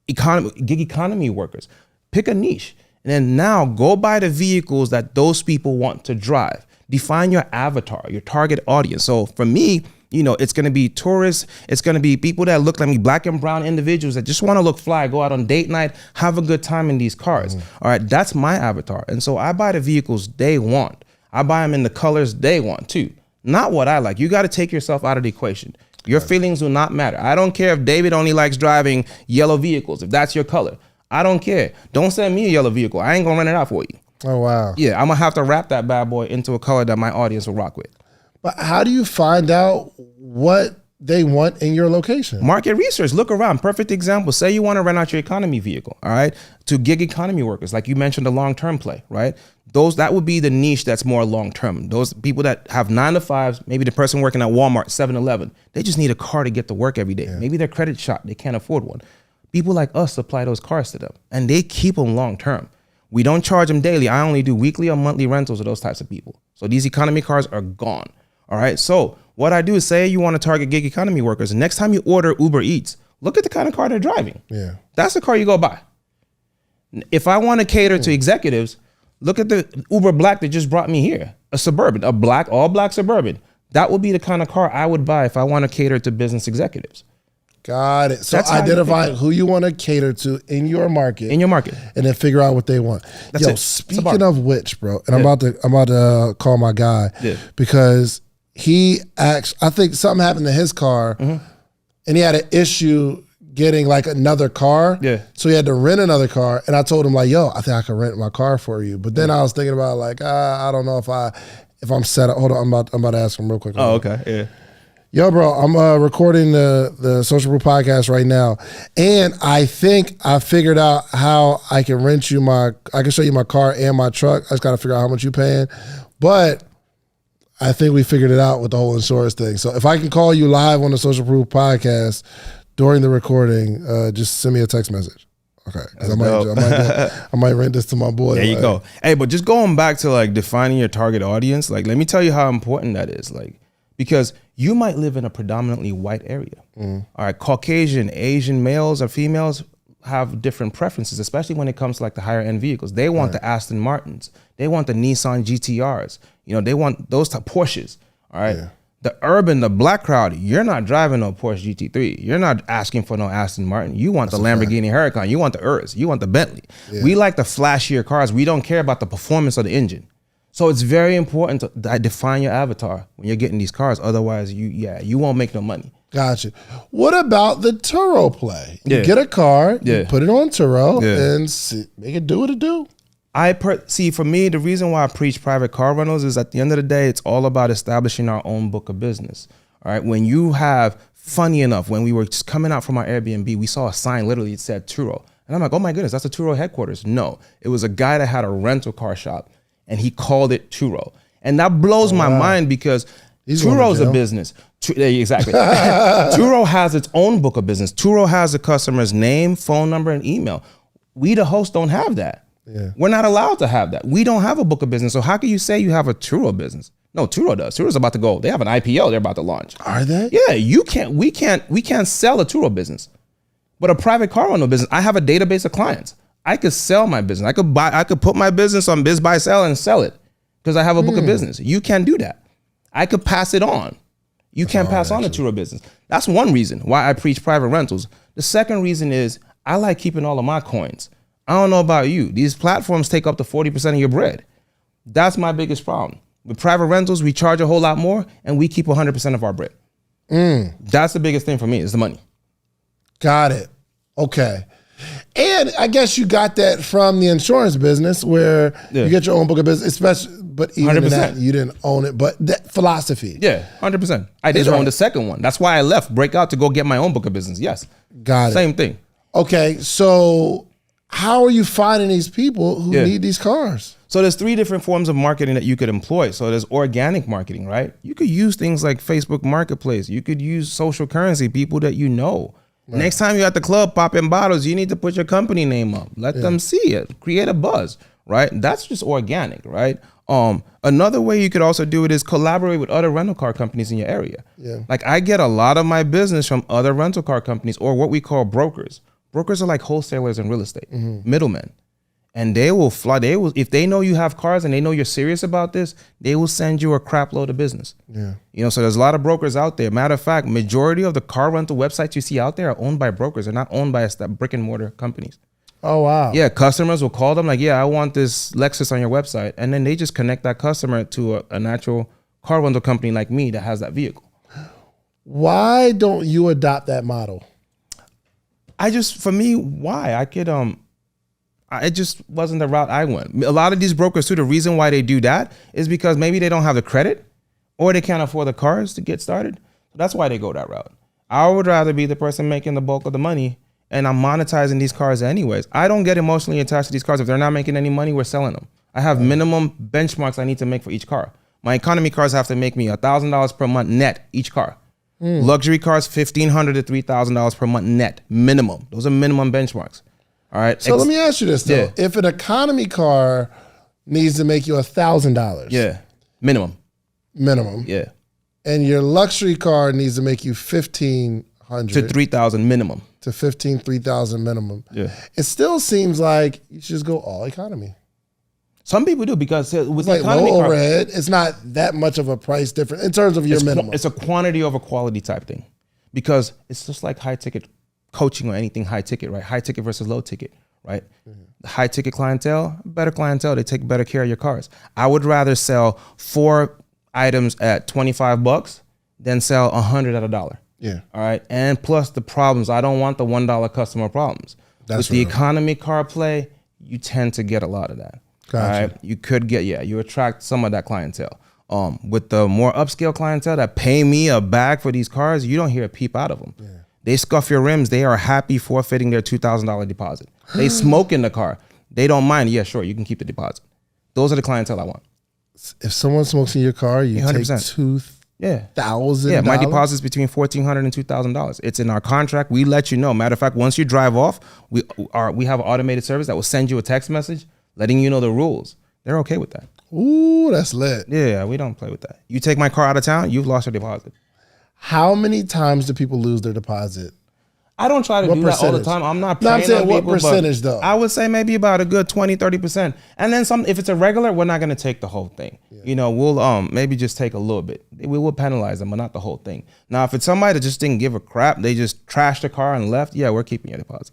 gig economy workers? Pick a niche. And then now go buy the vehicles that those people want to drive. Define your avatar, your target audience. So for me, it's going to be tourists. It's going to be people that look like me, black and brown individuals that just want to look fly, go out on date night, have a good time in these cars. All right, that's my avatar. And so I buy the vehicles they want. I buy them in the colors they want too. Not what I like. You got to take yourself out of the equation. Your feelings do not matter. I don't care if David only likes driving yellow vehicles, if that's your color. I don't care. Don't send me a yellow vehicle. I ain't going to rent it out for you. Oh, wow. Yeah, I'm going to have to wrap that bad boy into a color that my audience will rock with. But how do you find out what they want in your location? Market research. Look around. Perfect example. Say you want to rent out your economy vehicle, all right, to gig economy workers, like you mentioned, the long-term play, right? That would be the niche that's more long-term. Those people that have 9 to 5s, maybe the person working at Walmart, 7-Eleven, they just need a car to get to work every day. Yeah. Maybe their credit shot, they can't afford one. People like us supply those cars to them, and they keep them long-term. We don't charge them daily. I only do weekly or monthly rentals of those types of people. So these economy cars are gone. All right. So what I do is say you want to target gig economy workers. Next time you order Uber Eats, look at the kind of car they're driving. Yeah. That's the car you go buy. If I want to cater to executives, look at the Uber Black that just brought me here. A Suburban, all black Suburban. That would be the kind of car I would buy if I want to cater to business executives. Got it. So identify who you want to cater to in your market. And then figure out what they want. That's it. Speaking of which, bro, and I'm about to call my guy because he I think something happened to his car and he had an issue getting like another car. Yeah. So he had to rent another car. And I told him like, I think I can rent my car for you. But then I was thinking about like, I don't know if if I'm set up. Hold on, I'm about to ask him real quick. Oh, okay, yeah. Yo, bro, I'm recording the Social Proof podcast right now, and I think I figured out how I can rent you I can show you my car and my truck. I just got to figure out how much you paying, but I think we figured it out with the whole insurance thing. So if I can call you live on the Social Proof podcast during the recording, just send me a text message. Okay, because I might rent this to my boy. There you go. Hey, but just going back to like defining your target audience, like let me tell you how important that is. Like, because you might live in a predominantly white area. All right, Caucasian, Asian males or females have different preferences, especially when it comes to like the higher end vehicles. They want the Aston Martins. They want the Nissan GTRs. You know, they want those type Porsches. All right. Yeah. The black crowd, you're not driving no Porsche GT3. You're not asking for no Aston Martin. You want the Lamborghini Huracan. You want the Urus. You want the Bentley. Yeah. We like the flashier cars. We don't care about the performance of the engine. So it's very important to define your avatar when you're getting these cars. Otherwise, you won't make no money. Gotcha. What about the Turo play? You get a car, you put it on Turo, and make it do what it do. See, for me, the reason why I preach private car rentals is at the end of the day, it's all about establishing our own book of business. All right. When you have, funny enough, when we were just coming out from our Airbnb, we saw a sign, literally it said Turo. And I'm like, oh my goodness, that's a Turo headquarters. No, it was a guy that had a rental car shop and he called it Turo. And that blows my mind because Turo's a business. Exactly. Turo has its own book of business. Turo has the customer's name, phone number, and email. We, the host, don't have that. Yeah. We're not allowed to have that. We don't have a book of business. So how can you say you have a Turo business? No, Turo does. Turo's about to go. They have an IPO. They're about to launch. Are they? Yeah, we can't sell a Turo business. But a private car rental business, I have a database of clients. I could sell my business. I could put my business on Biz Buy Sell and sell it because I have a book of business. You can't do that. I could pass it on. You can't pass on a Turo business. That's one reason why I preach private rentals. The second reason is I like keeping all of my coins. I don't know about you. These platforms take up to 40% of your bread. That's my biggest problem. With private rentals, we charge a whole lot more and we keep 100% of our bread. That's the biggest thing for me is the money. Got it. Okay. And I guess you got that from the insurance business where you get your own book of business, especially, but even in that, you didn't own it. But that philosophy. Yeah, 100%. I didn't own the second one. That's why I left Breakout to go get my own book of business. Yes. Got it. Same thing. Okay, so how are you finding these people who need these cars? So there's 3 different forms of marketing that you could employ. So there's organic marketing, right? You could use things like Facebook Marketplace. You could use social currency, people that you know. Right. Next time you're at the club popping bottles, you need to put your company name up. Let them see it. Create a buzz, right? That's just organic, right? Another way you could also do it is collaborate with other rental car companies in your area. Yeah. Like I get a lot of my business from other rental car companies or what we call brokers. Brokers are like wholesalers in real estate, middlemen. And they will if they know you have cars and they know you're serious about this, they will send you a crap load of business. Yeah. You know, so there's a lot of brokers out there. Matter of fact, majority of the car rental websites you see out there are owned by brokers. They're not owned by brick and mortar companies. Oh, wow. Yeah, customers will call them like, yeah, I want this Lexus on your website. And then they just connect that customer to an actual car rental company like me that has that vehicle. Why don't you adopt that model? For me, why? It just wasn't the route I went. A lot of these brokers too, the reason why they do that is because maybe they don't have the credit or they can't afford the cars to get started. That's why they go that route. I would rather be the person making the bulk of the money and I'm monetizing these cars anyways. I don't get emotionally attached to these cars. If they're not making any money, we're selling them. I have minimum benchmarks I need to make for each car. My economy cars have to make me $1,000 per month net each car. Luxury cars, $1,500 to $3,000 per month net minimum. Those are minimum benchmarks. All right. So let me ask you this though: if an economy car needs to make you $1,000, minimum, yeah, and your luxury car needs to make you $1,500 to $3,000 minimum, to $3,000 minimum, it still seems like you should just go all economy. Some people do because with like economy low overhead, it's not that much of a price difference in terms of your minimum. It's a quantity over quality type thing, because it's just like high ticket coaching or anything high ticket, right? High ticket versus low ticket, right? The high ticket clientele, better clientele, they take better care of your cars. I would rather sell 4 items at $25 than sell 100 at $1. Yeah. All right. And plus the problems. I don't want the $1 customer problems. With the economy car play, you tend to get a lot of that. Gotcha. All right. You could get, you attract some of that clientele. With the more upscale clientele that pay me a bag for these cars, you don't hear a peep out of them. Yeah. They scuff your rims. They are happy forfeiting their $2,000 deposit. They smoke in the car. They don't mind. Yeah, sure, you can keep the deposit. Those are the clientele I want. If someone smokes in your car, you 100%. Take $2,000. Yeah, my deposit's between $1,400 and $2,000. It's in our contract. We let you know. Matter of fact, once you drive off, we have an automated service that will send you a text message letting you know the rules. They're okay with that. Ooh, that's lit. Yeah, we don't play with that. You take my car out of town, you've lost your deposit. How many times do people lose their deposit? I don't try to do that all the time. I'm not preying I'm saying on what people, percentage though? I would say maybe about a good 20, 30%. And then some, if it's a regular, we're not going to take the whole thing. Yeah. You know, we'll maybe just take a little bit. We will penalize them, but not the whole thing. Now, if it's somebody that just didn't give a crap, they just trashed the car and left, yeah, we're keeping your deposit.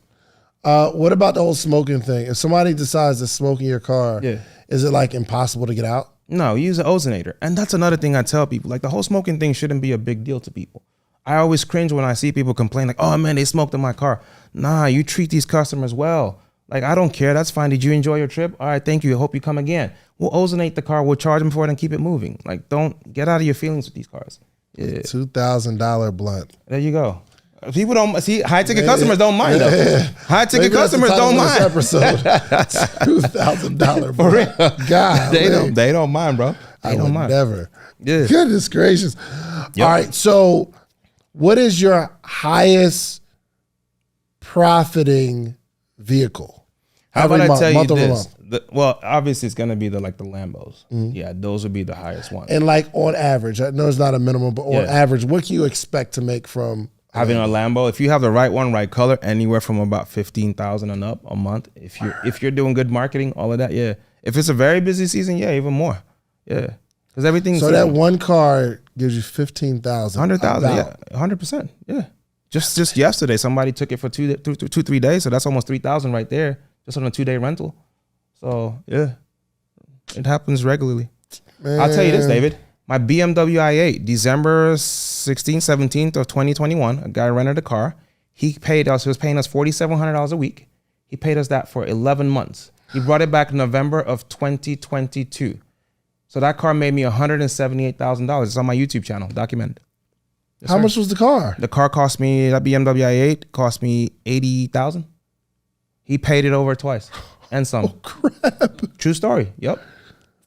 What about the whole smoking thing? If somebody decides to smoke in your car, is it like impossible to get out? No, use an ozonator. And that's another thing I tell people. Like the whole smoking thing shouldn't be a big deal to people. I always cringe when I see people complain like, oh man, they smoked in my car. Nah, you treat these customers well. Like, I don't care. That's fine. Did you enjoy your trip? All right, thank you. I hope you come again. We'll ozonate the car. We'll charge them for it and keep it moving. Like, don't get out of your feelings with these cars. Yeah. $2,000 blunt. There you go. People don't see high ticket customers don't mind though. High ticket customers don't mind. Episode $2,000 for real. God, they don't mind, bro. They don't mind. Never. Yeah. Goodness gracious. Yep. All right. So, what is your highest profiting vehicle? How about I tell you this? Well, obviously it's gonna be the Lambos. Mm-hmm. Yeah, those would be the highest ones. And like on average, I know it's not a minimum, but on average, what can you expect to make from having a Lambo? If you have the right one, right color, anywhere from about 15,000 and up a month. If you're doing good marketing, all of that, yeah. If it's a very busy season, yeah, even more. Yeah. Because everything's so that one car gives you 15,000. 100,000, yeah. 100%. Yeah. Just yesterday, somebody took it for 3 days, so that's almost 3,000 right there, just on a 2-day rental. So yeah. It happens regularly. Man. I'll tell you this, David. My BMW i8, December 16th, 17th of 2021, a guy rented a car. He was paying us $4,700 a week. He paid us that for 11 months. He brought it back in November of 2022. So that car made me $178,000. It's on my YouTube channel, documented. Yes, How much was the car? The car cost me, that BMW i8 cost me $80,000. He paid it over twice and some. Oh, crap. True story. Yep.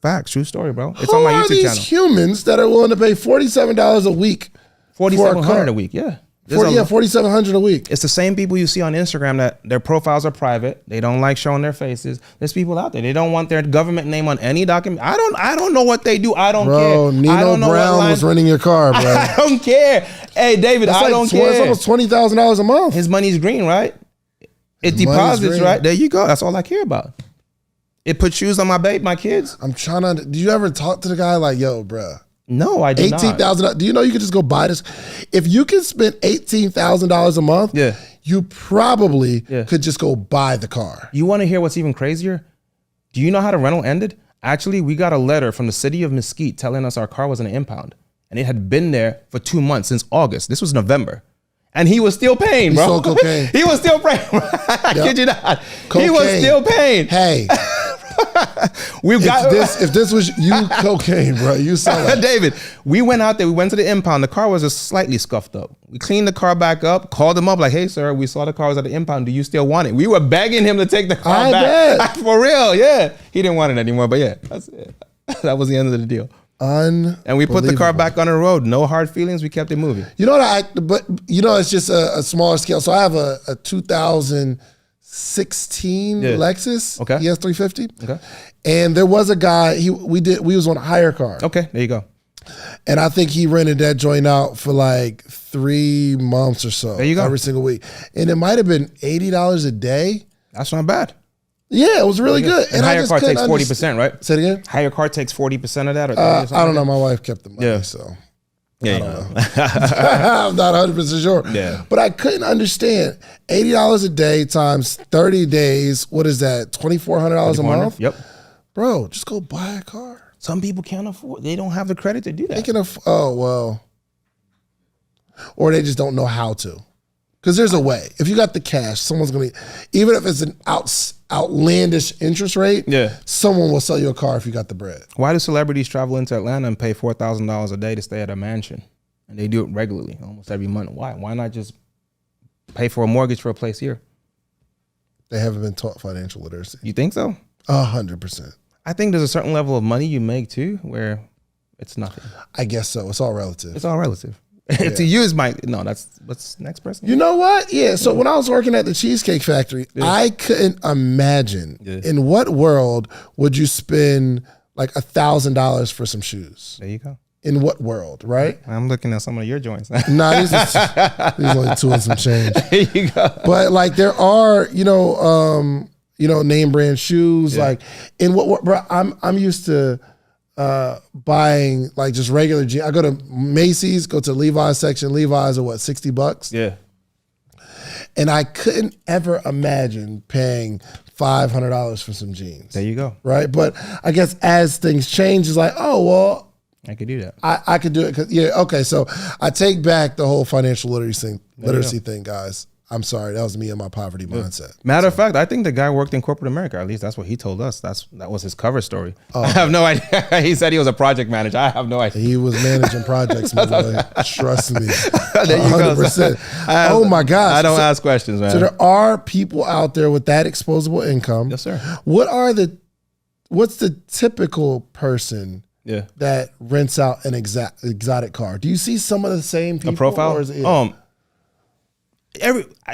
Facts. True story, bro. It's on my YouTube channel. Who are these humans that are willing to pay $47 a week? $4,700 a week, yeah. $4,700 a week. It's the same people you see on Instagram that their profiles are private. They don't like showing their faces. There's people out there. They don't want their government name on any document. I don't know what they do. I don't care. Bro, Nino Brown was renting your car, bro. I don't care. Hey, David, I don't care. It's almost $20,000 a month. His money's green, right? It deposits, right? There you go. That's all I care about. It puts shoes on my kids. I'm trying to. Do you ever talk to the guy like, yo, bro? No, I did not. $18,000. Do you know you could just go buy this? If you can spend $18,000 a month, you probably could just go buy the car. You want to hear what's even crazier? Do you know how the rental ended? Actually, we got a letter from the city of Mesquite telling us our car was an impound. And it had been there for 2 months, since August. This was November. And he was still paying, bro. He sold cocaine. He was still paying. I kid you not. Cocaine. He was still paying. Hey. If this was you, cocaine, bro, you sell it. David, we went out there. We went to the impound. The car was just slightly scuffed up. We cleaned the car back up, called him up like, hey, sir, we saw the car was at the impound. Do you still want it? We were begging him to take the car back. For real, yeah. He didn't want it anymore, but yeah, that's it. That was the end of the deal. And we put the car back on the road. No hard feelings. We kept it moving. You know what? But you know, it's just a smaller scale. So I have a 2016 Lexus ES 350. Okay. And there was a guy. We was on a hire car. Okay, there you go. And I think he rented that joint out for like 3 months or so. There you go. Every single week, and it might have been $80 a day. That's not bad. Yeah, it was really good. And hire car takes 40%, right? Say it again. Hire car takes 40% of that. Or I don't know. My wife kept the money, so yeah, I don't know. I'm not 100% sure. Yeah, but I couldn't understand $80 a day times 30 days. What is that? $2,400 a month. Yep. Bro, just go buy a car. Some people can't afford. They don't have the credit to do that. They can or they just don't know how to. Because there's a way. If you got the cash, someone's going to, even if it's an outlandish interest rate, someone will sell you a car if you got the bread. Why do celebrities travel into Atlanta and pay $4,000 a day to stay at a mansion? And they do it regularly, almost every month. Why? Why not just pay for a mortgage for a place here? They haven't been taught financial literacy. You think so? 100%. I think there's a certain level of money you make too where it's nothing. I guess so. It's all relative. It's all relative. To use what's next person? You know what? Yeah. So when I was working at the Cheesecake Factory, I couldn't imagine in what world would you spend like $1,000 for some shoes? There you go. In what world, right? I'm looking at some of your joints. Nah, these only 2 and some change. There you go. But like there are, name brand shoes. Like in what bro, I'm used to buying like just regular jeans. I go to Macy's, go to Levi's section. Levi's are what, $60? Yeah. And I couldn't ever imagine paying $500 for some jeans. There you go. Right. But I guess as things change, it's like, oh, well, I could do that. I could do it. Okay. So I take back the whole financial literacy thing, guys. I'm sorry. That was me and my poverty mindset. Matter of fact, I think the guy worked in corporate America. At least that's what he told us. That was his cover story. I have no idea. He said he was a project manager. I have no idea. He was managing projects, my boy. Trust me. There you 100%. Oh my gosh. I don't ask questions, man. So there are people out there with that exposable income. Yes, sir. What's the typical person that rents out an exotic car? Do you see some of the same people? A profile? Or is it,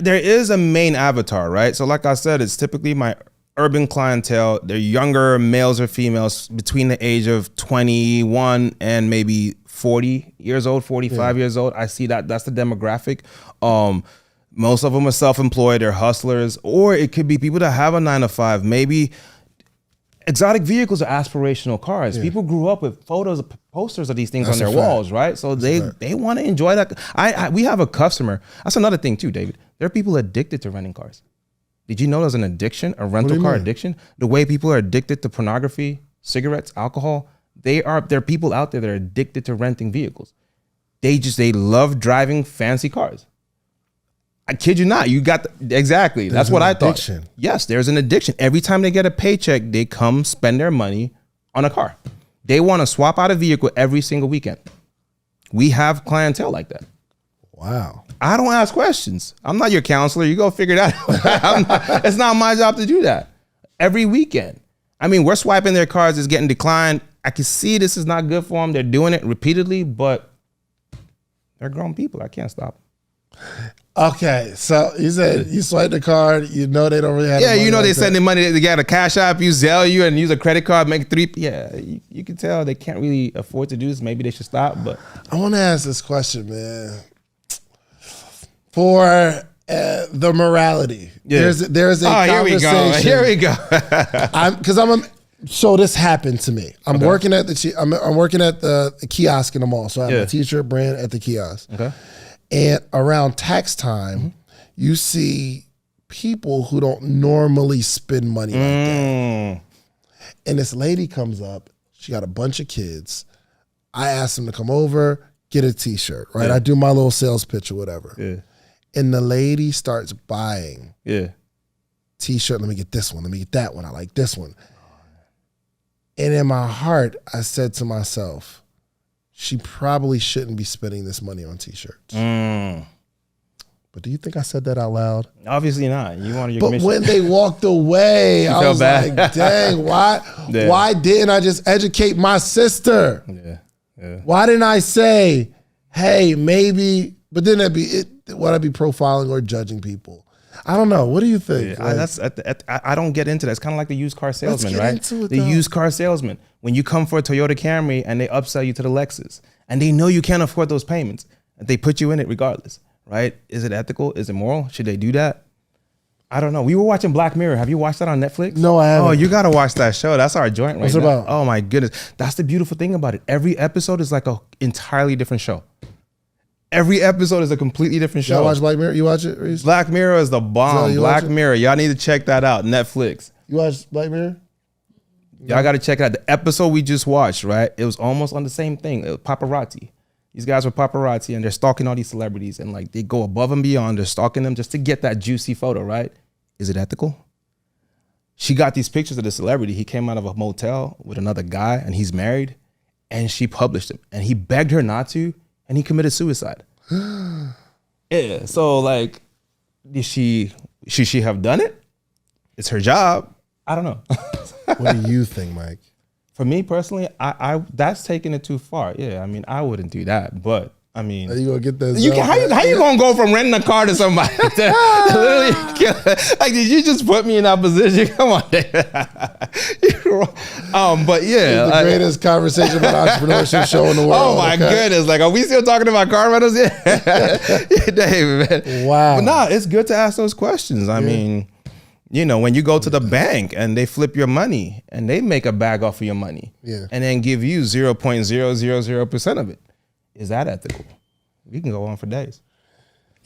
there is a main avatar, right? So like I said, it's typically my urban clientele. They're younger males or females between the age of 21 and maybe 40 years old, 45 years old. I see that's the demographic. Most of them are self-employed, they're hustlers, or it could be people that have a 9-to-5. Maybe exotic vehicles are aspirational cars. People grew up with posters of these things on their walls, right? So they want to enjoy that. We have a customer. That's another thing too, David. There are people addicted to renting cars. Did you know there's an addiction, a rental car addiction? The way people are addicted to pornography, cigarettes, alcohol. There are people out there that are addicted to renting vehicles. They love driving fancy cars. I kid you not. You got exactly. That's what I thought. Yes, there's an addiction. Every time they get a paycheck, they come spend their money on a car. They want to swap out a vehicle every single weekend. We have clientele like that. Wow. I don't ask questions. I'm not your counselor. You go figure that out. It's not my job to do that. Every weekend. I mean, we're swiping their cars. It's getting declined. I can see this is not good for them. They're doing it repeatedly, but they're grown people. I can't stop them. Okay, so you said you swipe the card, you know they don't really have you know they sending money, they got a cash app, you Zelle you and use a credit card, make 3. Yeah, you can tell they can't really afford to do this. Maybe they should stop, but. I want to ask this question, man. For the morality, there's a conversation. Here we go. So this happened to me. I'm working at the kiosk in the mall. So I have a t-shirt brand at the kiosk. Okay. And around tax time, you see people who don't normally spend money like that. And this lady comes up. She got a bunch of kids. I asked them to come over, get a t-shirt, right? I do my little sales pitch or whatever. Yeah. And the lady starts buying t-shirt. Let me get this one. Let me get that one. I like this one. And in my heart, I said to myself, she probably shouldn't be spending this money on t-shirts. But do you think I said that out loud? Obviously not. You wanted your But commission. when they walked away, I was like, dang, why didn't I just educate my sister? Why didn't I say, hey, maybe, but then would I be profiling or judging people? I don't know. What do you think? I don't get into that. It's kind of like the used car salesman, right? The used car salesman. When you come for a Toyota Camry and they upsell you to the Lexus and they know you can't afford those payments, they put you in it regardless, right? Is it ethical? Is it moral? Should they do that? I don't know. We were watching Black Mirror. Have you watched that on Netflix? No, I haven't. Oh, you got to watch that show. That's our joint right now. What's it about? Oh my goodness. That's the beautiful thing about it. Every episode is like an entirely different show. Every episode is a completely different show. Y'all watch Black Mirror? You watch it, Reese? Black Mirror is the bomb. Black Mirror. Y'all need to check that out. Netflix. You watch Black Mirror? Y'all got to check it out. The episode we just watched, right? It was almost on the same thing. It was paparazzi. These guys were paparazzi and they're stalking all these celebrities and like they go above and beyond. They're stalking them just to get that juicy photo, right? Is it ethical? She got these pictures of the celebrity. He came out of a motel with another guy and he's married and she published him and he begged her not to and he committed suicide. Yeah. So like, should she have done it? It's her job. I don't know. What do you think, Mike? For me personally, I that's taking it too far. Yeah, I mean, I wouldn't do that, but I mean, are you gonna get that? How you gonna go from renting a car to somebody to literally like? Did you just put me in that position? Come on, David. But yeah, it's the greatest conversation about entrepreneurship show in the world. Oh my goodness! Like, are we still talking about car rentals? Yeah, David, man. Wow. But nah, it's good to ask those questions. I mean, you know, when you go to the bank and they flip your money and they make a bag off of your money, and then give you 0.000% of it. Is that ethical? We can go on for days.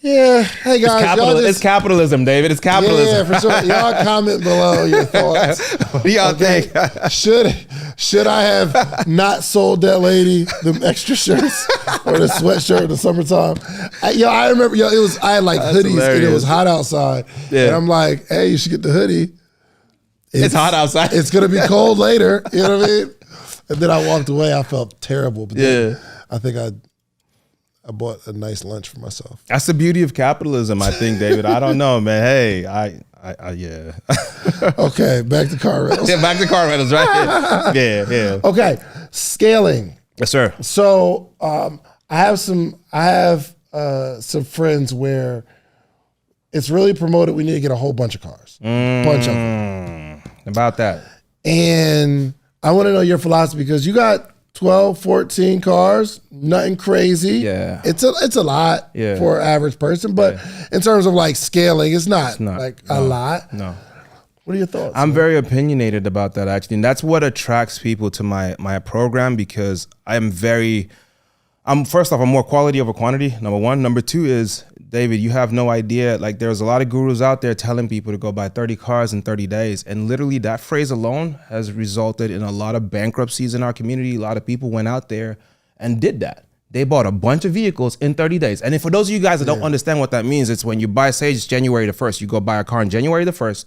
Yeah. Hey guys, it's capitalism, David. It's capitalism. Yeah, for sure. Y'all comment below your thoughts. What do y'all think? Should I have not sold that lady the extra shirts or the sweatshirt in the summertime? I remember. I had like hoodies and it was hot outside, and I'm like, hey, you should get the hoodie. It's hot outside. It's gonna be cold later. You know what I mean? And then I walked away. I felt terrible. But then I think I bought a nice lunch for myself. That's the beauty of capitalism, I think, David. I don't know, man. Hey, yeah. Okay, back to car rentals. Yeah, back to car rentals, right? Yeah. Okay, scaling. Yes, sir. So I have some friends where it's really promoted. We need to get a whole bunch of cars, bunch of them. About that. And I want to know your philosophy because you got 12, 14 cars, nothing crazy. Yeah. It's a lot for an average person, but in terms of like scaling, it's not a lot. No. What are your thoughts? I'm very opinionated about that, actually. And that's what attracts people to my program because first off, I'm more quality over quantity, number one. Number two is, David, you have no idea. Like, there's a lot of gurus out there telling people to go buy 30 cars in 30 days. And literally that phrase alone has resulted in a lot of bankruptcies in our community. A lot of people went out there and did that. They bought a bunch of vehicles in 30 days. And for those of you guys that don't understand what that means, it's when you buy, say it's January the 1st, you go buy a car on January the 1st.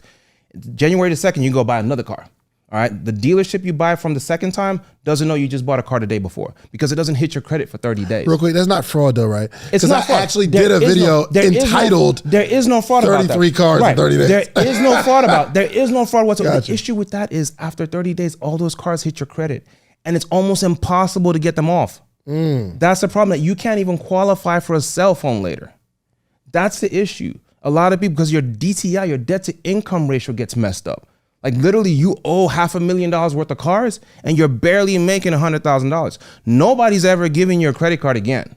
January the 2nd, you go buy another car. All right. The dealership you buy from the second time doesn't know you just bought a car the day before because it doesn't hit your credit for 30 days. Real quick, that's not fraud though, right? It's not fraud. I actually did a video entitled there is no fraud about that. 33 cars in 30 days. There is no fraud about There is no fraud whatsoever. Gotcha. The issue with that is after 30 days, all those cars hit your credit and it's almost impossible to get them off. That's the problem, that you can't even qualify for a cell phone later. That's the issue. A lot of people, because your DTI, your debt to income ratio gets messed up. Like literally you owe $500,000 worth of cars and you're barely making $100,000. Nobody's ever giving you a credit card again.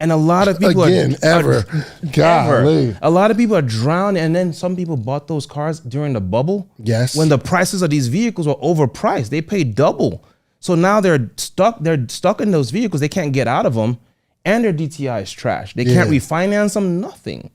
And a lot of people ever. A lot of people are drowning. And then some people bought those cars during the bubble. Yes. When the prices of these vehicles were overpriced, they paid double. So now they're stuck in those vehicles. They can't get out of them. And their DTI is trash. They can't refinance them, nothing.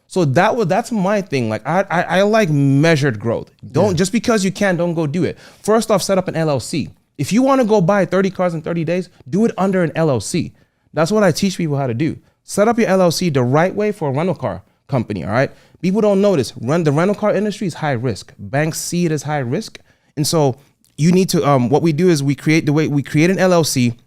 So that's my thing. Like I like measured growth. Just because you can, don't go do it. First off, set up an LLC. If you want to go buy 30 cars in 30 days, do it under an LLC. That's what I teach people how to do. Set up your LLC the right way for a rental car company. All right. People don't know this. The rental car industry is high risk. Banks see it as high risk, and so you need to. What we do is we create an LLC.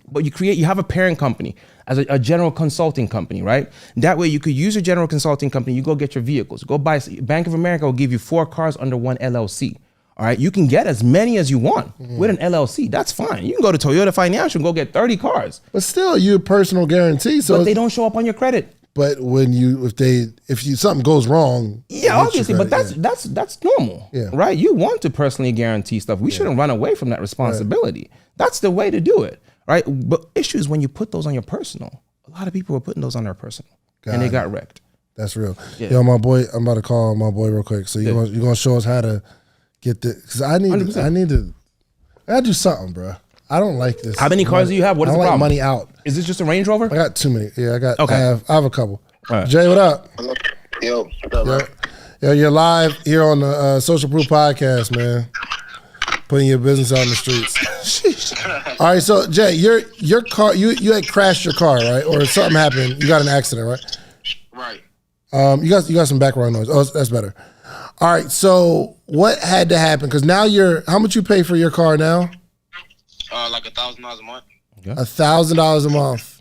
But you have a parent company as a general consulting company, right? That way you could use a general consulting company, you go get your vehicles. Go buy, Bank of America will give you 4 cars under one LLC. All right, you can get as many as you want with an LLC. That's fine. You can go to Toyota Financial and go get 30 cars. But still, you personal guarantee. So but they don't show up on your credit. But when if something goes wrong, obviously, but that's normal, right? You want to personally guarantee stuff. We shouldn't run away from that responsibility. Right. That's the way to do it. Right, but issues when you put those on your personal. A lot of people are putting those on their personal, and they got wrecked. That's real. Yeah. Yo, my boy, I'm about to call my boy real quick. So you're gonna show us how to get this? Because I gotta do something, bro. I don't like this. How many cars do you have? What is the problem? Money out. Is this just a Range Rover? I got too many. Yeah, I got. Okay. I have a couple. All right. Jay, what up? Yo, what's up, man? Yo, you're live here on the Social Proof Podcast, man. putting your business out in the streets. All right, so Jay, your car, you had crashed your car, right? Or something happened. You got an accident, right? Right. You got some background noise. Oh, that's better. All right, so what had to happen? Because now how much you pay for your car now? Like $1,000 a month. $1,000 a month.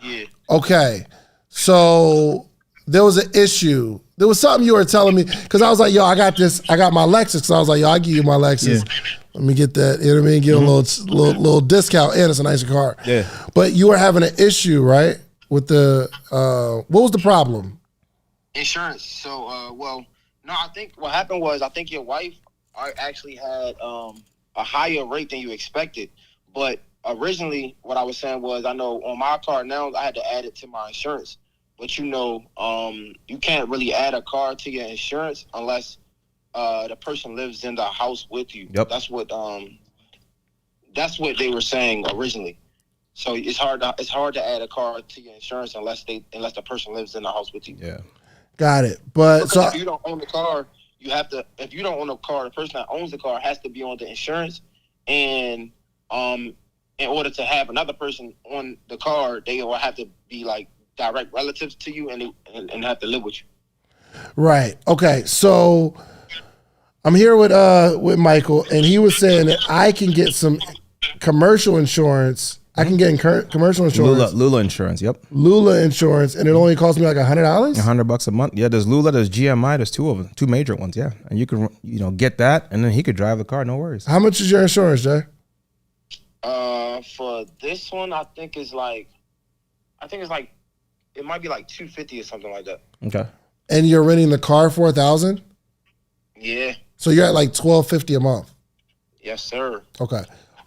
Yeah. Okay, so there was an issue. There was something you were telling me, because I was like, yo, I got my Lexus. So I was like, yo, I'll give you my Lexus. Yeah. Let me get that, you know what I mean? Give a little discount, and it's a nicer car. Yeah. But you were having an issue, right? With the, what was the problem? Insurance. So, no, I think what happened was, I think your wife actually had a higher rate than you expected. But originally, what I was saying was, I know on my car now, I had to add it to my insurance. But you can't really add a car to your insurance unless the person lives in the house with you. Yep. That's what they were saying originally. So it's hard to add a car to your insurance unless the person lives in the house with you. Yeah. Got it. But so if you don't own the car, if you don't own a car, the person that owns the car has to be on the insurance, and in order to have another person on the car, they will have to be like direct relatives to you and have to live with you. Right. Okay. So I'm here with Michael, and he was saying that I can get some commercial insurance. I can get commercial insurance. Lula insurance. Yep. Lula insurance, and it only costs me like $100. $100 a month. Yeah. There's Lula. There's GMI. There's two of them. Two major ones. Yeah. And you can get that, and then he could drive the car. No worries. How much is your insurance, Jay? For this one, I think it's like it might be like $250 or something like that. Okay. And you're renting the car for $1,000? Yeah. So you're at like $1,250 a month. Yes, sir. Okay.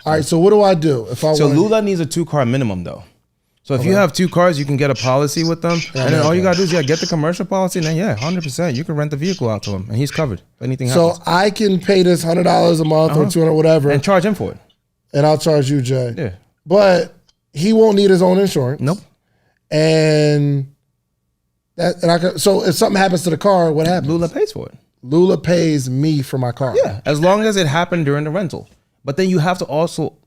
All right. So what do I do if I? So Lula needs a 2-car minimum though. So if you have 2 cars, you can get a policy with them, and then all you gotta do is get the commercial policy, and then 100%, you can rent the vehicle out to him, and he's covered if anything happens. So I can pay this $100 a month or $200, whatever, and charge him for it. And I'll charge you, Jay. Yeah. But he won't need his own insurance. Nope. And so if something happens to the car, what happens? Lula pays for it. Lula pays me for my car. Yeah, as long as it happened during the rental. But then you have to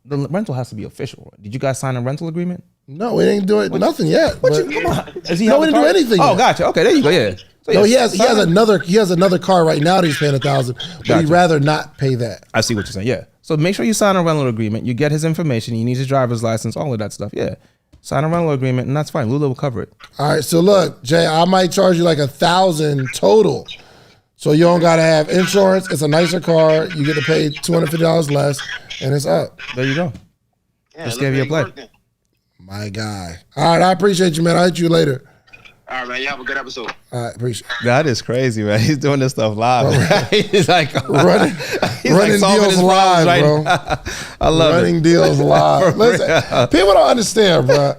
the rental has to be official. Did you guys sign a rental agreement? No, we didn't do nothing yet. Come on. We didn't do anything yet. Oh, gotcha. Okay, there you go. Yeah. So no, he has another car right now that he's paying $1,000, but he'd rather not pay that. I see what you're saying. Yeah. So make sure you sign a rental agreement. You get his information. He needs his driver's license, all of that stuff. Yeah. Sign a rental agreement, and that's fine. Lula will cover it. All right. So look, Jay, I might charge you like $1,000 total. So you don't gotta have insurance. It's a nicer car. You get to pay $250 less, and it's up. There you go. Yeah, just gave you a play. My guy. All right, I appreciate you, man. I'll hit you later. All right, man. You have a good episode. All right, appreciate it. That is crazy, man. He's doing this stuff live. He's like running deals live, right, bro. I love running deals live. Listen, people don't understand, bro.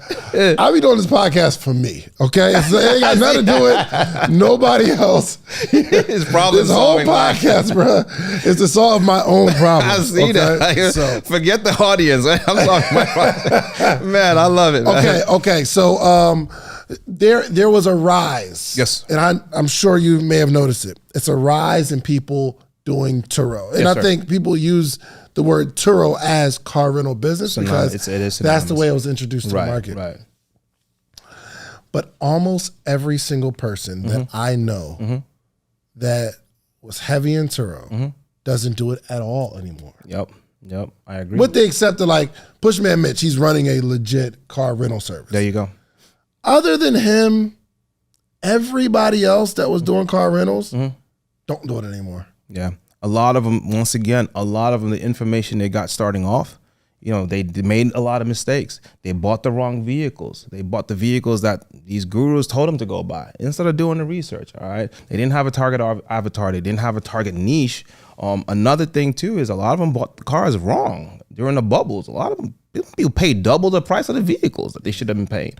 I be doing this podcast for me, okay? So it ain't got nothing to do with nobody else. His problem. This whole podcast, bro, is to solve my own problems. I see that. So. Forget the audience. I'm talking about, man, I love it. Man. Okay. So, there was a rise. Yes. And I'm sure you may have noticed it. It's a rise in people doing Turo. And I think people use the word Turo as car rental business because it is that's the way it was introduced to the market. Right. But almost every single person that I know that was heavy in Turo doesn't do it at all anymore. Yep. I agree. With the except of like Pushman Mitch, he's running a legit car rental service. There you go. Other than him, everybody else that was doing car rentals don't do it anymore. Yeah. A lot of them, once again, the information they got starting off, they made a lot of mistakes. They bought the wrong vehicles. They bought the vehicles that these gurus told them to go buy instead of doing the research, all right? They didn't have a target avatar. They didn't have a target niche. Another thing, too, is a lot of them bought the cars wrong during the bubbles. A lot of them people paid double the price of the vehicles that they should have been paying.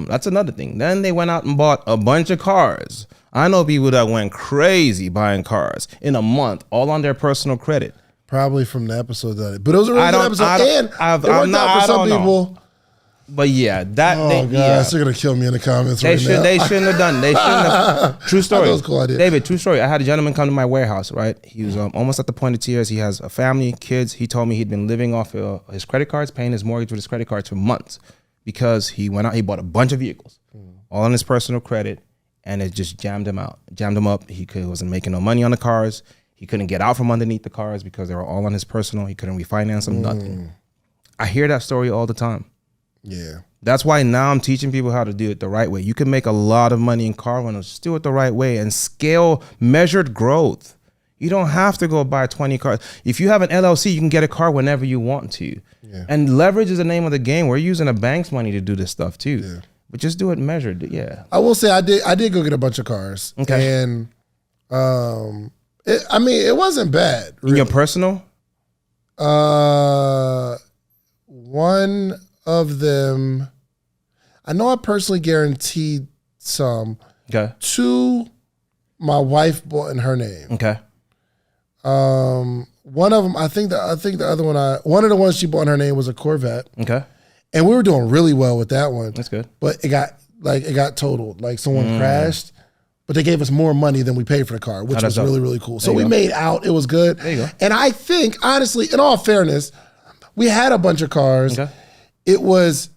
That's another thing. Then they went out and bought a bunch of cars. I know people that went crazy buying cars in a month, all on their personal credit. Probably from the episode but it was a really good episode. And it worked out for some people. But yeah, that they're gonna kill me in the comments. They shouldn't have done. They shouldn't have. True story. That was a cool idea. David, true story. I had a gentleman come to my warehouse. Right, he was almost at the point of tears. He has a family, kids. He told me he'd been living off his credit cards, paying his mortgage with his credit cards for months because he went out. He bought a bunch of vehicles, all on his personal credit, and it just jammed him up. He wasn't making no money on the cars. He couldn't get out from underneath the cars because they were all on his personal. He couldn't refinance them. Nothing. I hear that story all the time. Yeah. That's why now I'm teaching people how to do it the right way. You can make a lot of money in car rentals. Just do it the right way and scale measured growth. You don't have to go buy 20 cars. If you have an LLC, you can get a car whenever you want to. Yeah. And leverage is the name of the game. We're using a bank's money to do this stuff too. Yeah. But just do it measured. Yeah. I will say I did go get a bunch of cars. Okay. And it wasn't bad. Really. In your personal? One of them, I know I personally guaranteed some. Okay. 2, my wife bought in her name. Okay. One of them, I think the other one, one of the ones she bought in her name was a Corvette. Okay. And we were doing really well with that one. That's good. But it got totaled. Like someone crashed, but they gave us more money than we paid for the car, which was really, really cool. So we made out. It was good. There you go. And I think, honestly, in all fairness, we had a bunch of cars. Okay. It was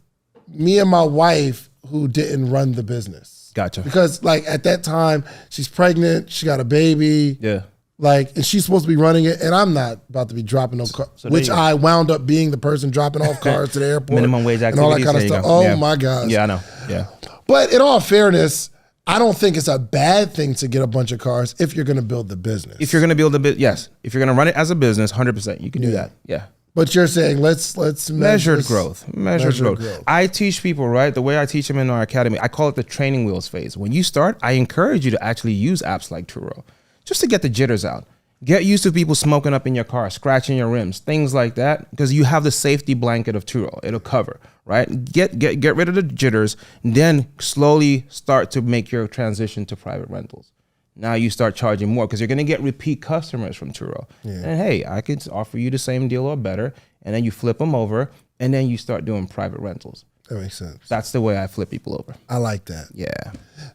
me and my wife who didn't run the business. Gotcha. Because at that time, she's pregnant, she got a baby. Yeah. And she's supposed to be running it, and I'm not about to be dropping no car. Which I wound up being the person dropping off cars to the airport. Minimum wage activities. And all that kind of stuff. Oh my gosh. Yeah, I know. Yeah. But in all fairness, I don't think it's a bad thing to get a bunch of cars if you're going to build the business. If you're going to build a business, yes. If you're going to run it as a business, 100%, you can do that. Yeah. But you're saying let's measured growth. Measured growth. I teach people, right? The way I teach them in our academy, I call it the training wheels phase. When you start, I encourage you to actually use apps like Turo just to get the jitters out. Get used to people smoking up in your car, scratching your rims, things like that, because you have the safety blanket of Turo. It'll cover, right? Get rid of the jitters, then slowly start to make your transition to private rentals. Now you start charging more because you're going to get repeat customers from Turo. Yeah. And hey, I could offer you the same deal or better. And then you flip them over and then you start doing private rentals. That makes sense. That's the way I flip people over. I like that. Yeah.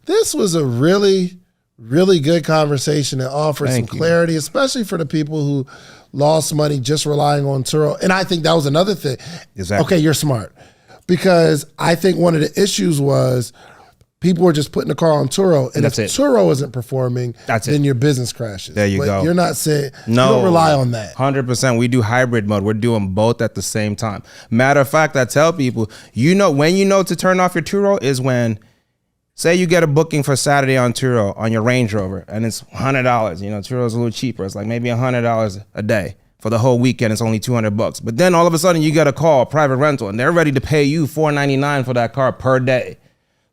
This was a really, really good conversation that offered some clarity, especially for the people who lost money just relying on Turo. And I think that was another thing. Exactly. Okay, you're smart. Because I think one of the issues was people were just putting the car on Turo, and if Turo isn't performing, then your business crashes. There you go. You're not saying, you don't rely on that. 100%. We do hybrid mode. We're doing both at the same time. Matter of fact, I tell people, when you know to turn off your Turo is when, say you get a booking for Saturday on Turo on your Range Rover, and it's $100. Turo's a little cheaper. It's like maybe $100 a day. For the whole weekend, it's only $200. But then all of a sudden, you get a call, private rental, and they're ready to pay you $499 for that car per day.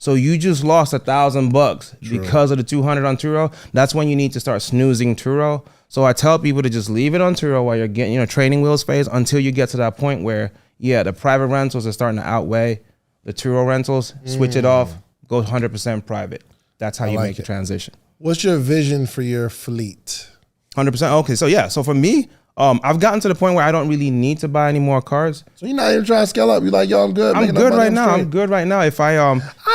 So you just lost $1,000 because of the $200 on Turo. That's when you need to start snoozing Turo. So I tell people to just leave it on Turo while you're getting, training wheels phase until you get to that point where, the private rentals are starting to outweigh the Turo rentals. Switch it off, go 100% private. That's how you make the transition. What's your vision for your fleet? 100%. Okay, so for me, I've gotten to the point where I don't really need to buy any more cars. So you're not even trying to scale up. You're like, yo, I'm good. I'm good right now. I'm good right now. If I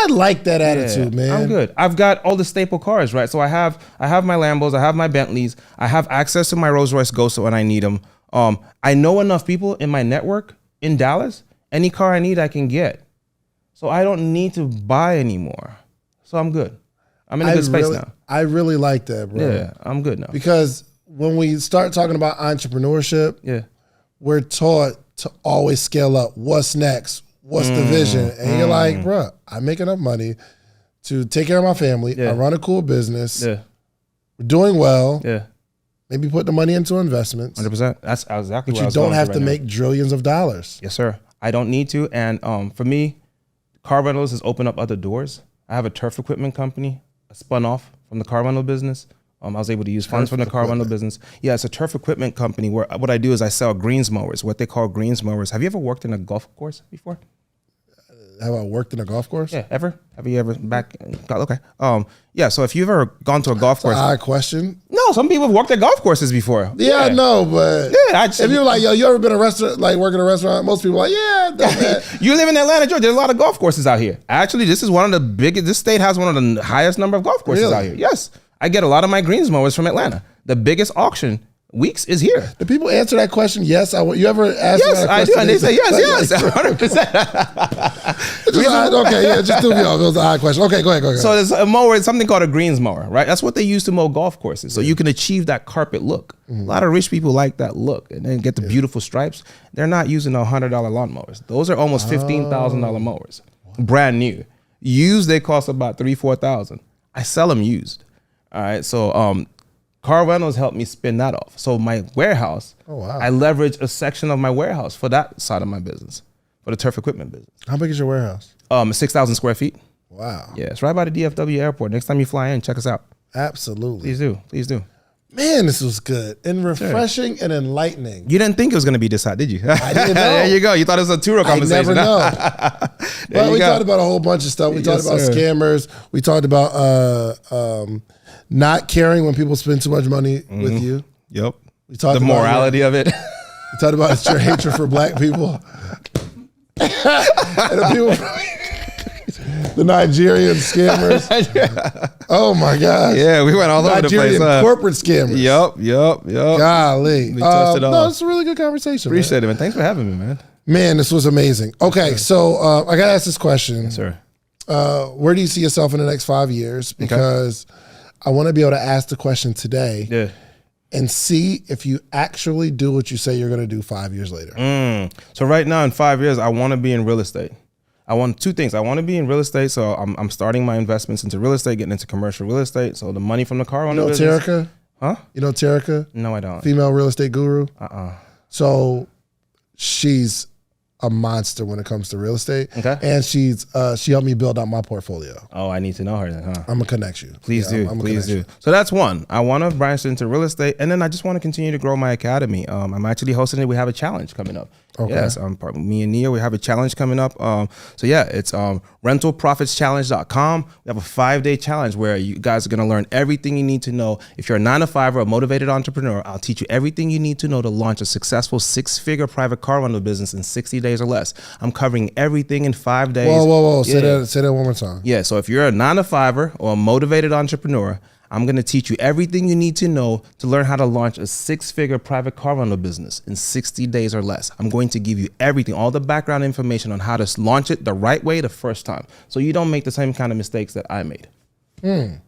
like that attitude, man. I'm good. I've got all the staple cars, right? So I have my Lambos, I have my Bentleys, I have access to my Rolls Royce Ghost when I need them. I know enough people in my network in Dallas. Any car I need, I can get. So I don't need to buy anymore. So I'm good. I'm in a good space now. I really like that, bro. Yeah, I'm good now. Because when we start talking about entrepreneurship, we're taught to always scale up. What's next? What's the vision? And you're like, bro, I make enough money to take care of my family. I run a cool business. We're doing well. Maybe put the money into investments. 100%. That's exactly what I was going through. But you don't have to make trillions of dollars. Yes, sir. I don't need to. And for me, car rentals has opened up other doors. I have a turf equipment company. I spun off from the car rental business. I was able to use funds from the car rental business. Yeah, it's a turf equipment company where what I do is I sell greens mowers, what they call greens mowers. Have you ever worked in a golf course before? Have I worked in a golf course? Yeah, ever? Have you ever Okay. So if you've ever gone to a golf course. Odd question. No, some people have worked at golf courses before. Yeah, I know, but if you're like, yo, you ever been a restaurant, like working a restaurant? Most people are like, yeah, I've done that. You live in Atlanta, Georgia. There's a lot of golf courses out here. Actually, this is one of the biggest. This state has one of the highest number of golf courses out here. Yes, I get a lot of my greens mowers from Atlanta. The biggest auction weeks is here. Do people answer that question? Yes, I want. You ever ask? Yes, I do, and they say yes, 100%. Okay, yeah, just do me off. It was a high question. Okay, go ahead. So there's a mower, it's something called a greens mower, right? That's what they use to mow golf courses. So you can achieve that carpet look. A lot of rich people like that look, and then get the beautiful stripes. They're not using $100 lawnmowers. Those are almost $15,000 mowers, brand new. Used, they cost about $3,000-$4,000. I sell them used. All right, so car rentals help me spin that off. So my warehouse, I leverage a section of my warehouse for that side of my business, for the turf equipment business. How big is your warehouse? 6,000 square feet. Wow. Yeah, it's right by the DFW airport. Next time you fly in, check us out. Absolutely. Please do. Man, this was good and refreshing and enlightening. You didn't think it was going to be this hot, did you? I didn't know. There you go. You thought it was a Turo conversation. I never know. Well, we talked about a whole bunch of stuff. We talked about scammers. We talked about not caring when people spend too much money with you. Yep. We talked the morality of it. We talked about your hatred for black people. And the Nigerian scammers. Oh my gosh. Yeah, we went all over the place. Nigerian corporate scammers. Yep. Golly. We touched it all. No, it's a really good conversation. Appreciate it, man. Thanks for having me, man. Man, this was amazing. Okay, so I got to ask this question. Yes, sir. Where do you see yourself in the next 5 years? Because I want to be able to ask the question today and see if you actually do what you say you're going to do 5 years later. So right now in 5 years, I want to be in real estate. I want two things. I want to be in real estate, so I'm starting my investments into real estate, getting into commercial real estate. So the money from the car on the business. Terica? Huh? You know Terica? No, I don't. Female real estate guru? So she's a monster when it comes to real estate. Okay. And she helped me build out my portfolio. Oh, I need to know her then, huh? I'm gonna connect you. Please do. Please do. So that's one. I want to branch into real estate, and then I just want to continue to grow my academy. I'm actually hosting it. We have a challenge coming up. Okay. Yes, me and Nia, we have a challenge coming up. So yeah, it's rentalprofitschallenge.com. We have a 5-day challenge where you guys are going to learn everything you need to know. If you're a 9-to-5 or a motivated entrepreneur, I'll teach you everything you need to know to launch a successful 6-figure private car rental business in 60 days or less. I'm covering everything in 5 days. Whoa. Say that one more time. Yeah, so if you're a 9-to-5er or a motivated entrepreneur, I'm going to teach you everything you need to know to learn how to launch a 6-figure private car rental business in 60 days or less. I'm going to give you everything, all the background information on how to launch it the right way the first time, so you don't make the same kind of mistakes that I made. A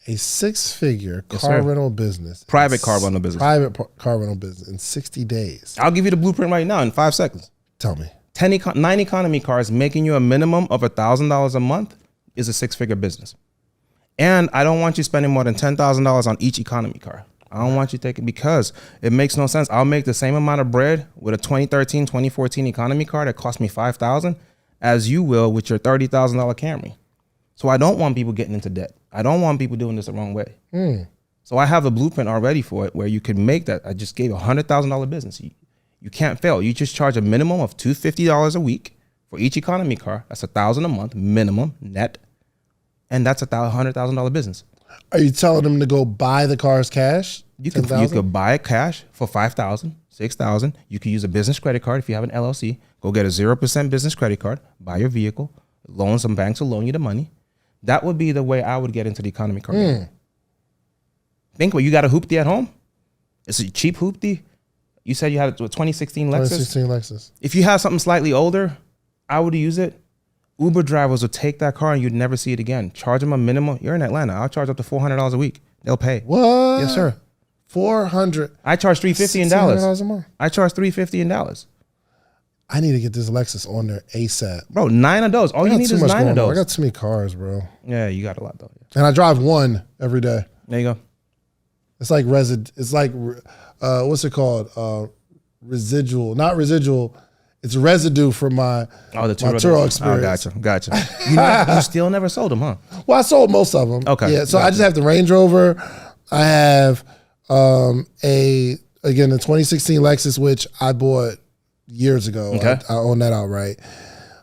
6-figure car rental business. Private car rental business. Private car rental business in 60 days. I'll give you the blueprint right now in 5 seconds. Tell me. 9 economy cars making you a minimum of $1,000 a month is a 6-figure business. And I don't want you spending more than $10,000 on each economy car. I don't want you taking, because it makes no sense. I'll make the same amount of bread with a 2013, 2014 economy car that cost me $5,000 as you will with your $30,000 Camry. So I don't want people getting into debt. I don't want people doing this the wrong way. So I have a blueprint already for it where you can make that. I just gave a $100,000 business. You can't fail. You just charge a minimum of $250 a week for each economy car. That's $1,000 a month minimum net. And that's $100,000 business. Are you telling them to go buy the cars cash? You could buy it cash for $5,000, $6,000. You could use a business credit card if you have an LLC. Go get a 0% business credit card, buy your vehicle, some banks will loan you the money. That would be the way I would get into the economy car. Think about it. You got a hoopty at home? It's a cheap hoopty. You said you had a 2016 Lexus? 2016 Lexus. If you have something slightly older, I would use it. Uber drivers would take that car and you'd never see it again. Charge them a minimum. You're in Atlanta. I'll charge up to $400 a week. They'll pay. What? Yes, sir. $400. I charge $350 in Dallas. $600 a month. I charge $350 in Dallas. I need to get this Lexus on there ASAP. Bro, 9 of those. All you need is 9 of those. I got too many cars, bro. Yeah, you got a lot though. Yeah. And I drive one every day. There you go. It's like what's it called? Residual, not residual. It's residue from my Turo experience. Oh, gotcha. You still never sold them, huh? Well, I sold most of them. Okay. Yeah, so I just have the Range Rover. I have the 2016 Lexus, which I bought years ago. Okay. I own that outright.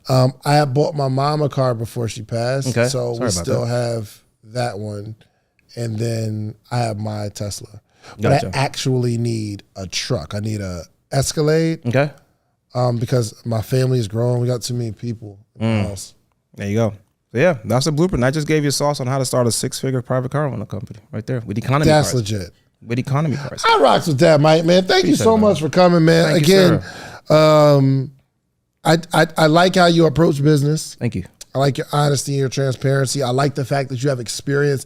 I had bought my mom a car before she passed. Okay. So we still have that one. And then I have my Tesla. But I actually need a truck. I need a Escalade. Okay. because my family is growing. We got too many people in the house. There you go. So yeah, that's a blueprint. I just gave you a sauce on how to start a 6-figure private car rental company right there with economy cars. That's legit. With economy cars. I rocks with that, Mike, man. Thank you so much for coming, man. Thank Again, you, I like how you approach business. Thank you. I like your honesty and your transparency. I like the fact that you have experience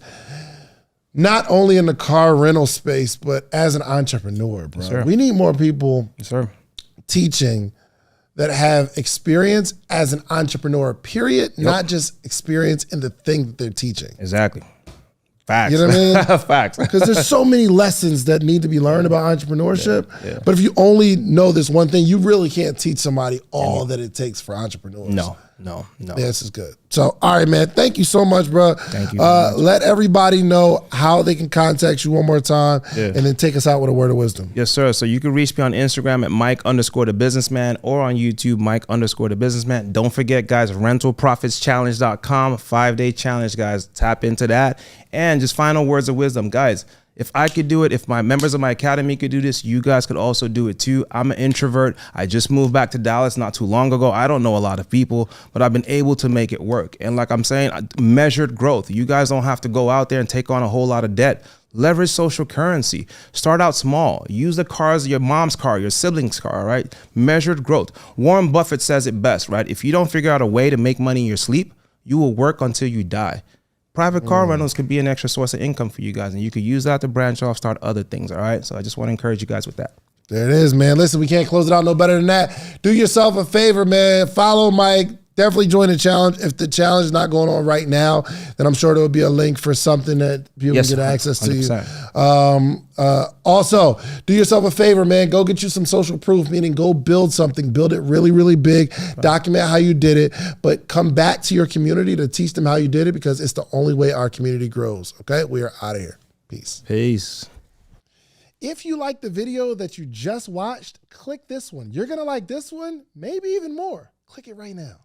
not only in the car rental space, but as an entrepreneur, bro. Yes, we need more people teaching that have experience as an entrepreneur, period, not just experience in the thing that they're teaching. Exactly. Facts. You know what I mean? Facts. Because there's so many lessons that need to be learned about entrepreneurship. But if you only know this one thing, you really can't teach somebody all that it takes for entrepreneurs. No. This is good. So, all right, man. Thank you so much, bro. Thank you. Let everybody know how they can contact you one more time, and then take us out with a word of wisdom. Yes, sir. So you can reach me on Instagram at Mike_the_businessman or on YouTube, Mike_the_businessman. Don't forget, guys, rentalprofitschallenge.com, 5-day challenge, guys. Tap into that. And just final words of wisdom, guys. If I could do it, if my members of my academy could do this, you guys could also do it too. I'm an introvert. I just moved back to Dallas not too long ago. I don't know a lot of people, but I've been able to make it work. And like I'm saying, measured growth. You guys don't have to go out there and take on a whole lot of debt. Leverage social currency. Start out small. Use the cars, your mom's car, your sibling's car, right? Measured growth. Warren Buffett says it best, right? If you don't figure out a way to make money in your sleep, you will work until you die. Private car rentals could be an extra source of income for you guys, and you could use that to branch off, start other things, all right? So I just want to encourage you guys with that. There it is, man. Listen, we can't close it out no better than that. Do yourself a favor, man. Follow Mike. Definitely join the challenge. If the challenge is not going on right now, then I'm sure there will be a link for something that people can get access to 100%. You. Also, do yourself a favor, man. Go get you some social proof, meaning go build something. Build it really, really big. Right. Document how you did it, but come back to your community to teach them how you did it, because it's the only way our community grows. Okay? We are out of here. Peace. Peace. If you like the video that you just watched, click this one. You're going to like this one, maybe even more. Click it right now.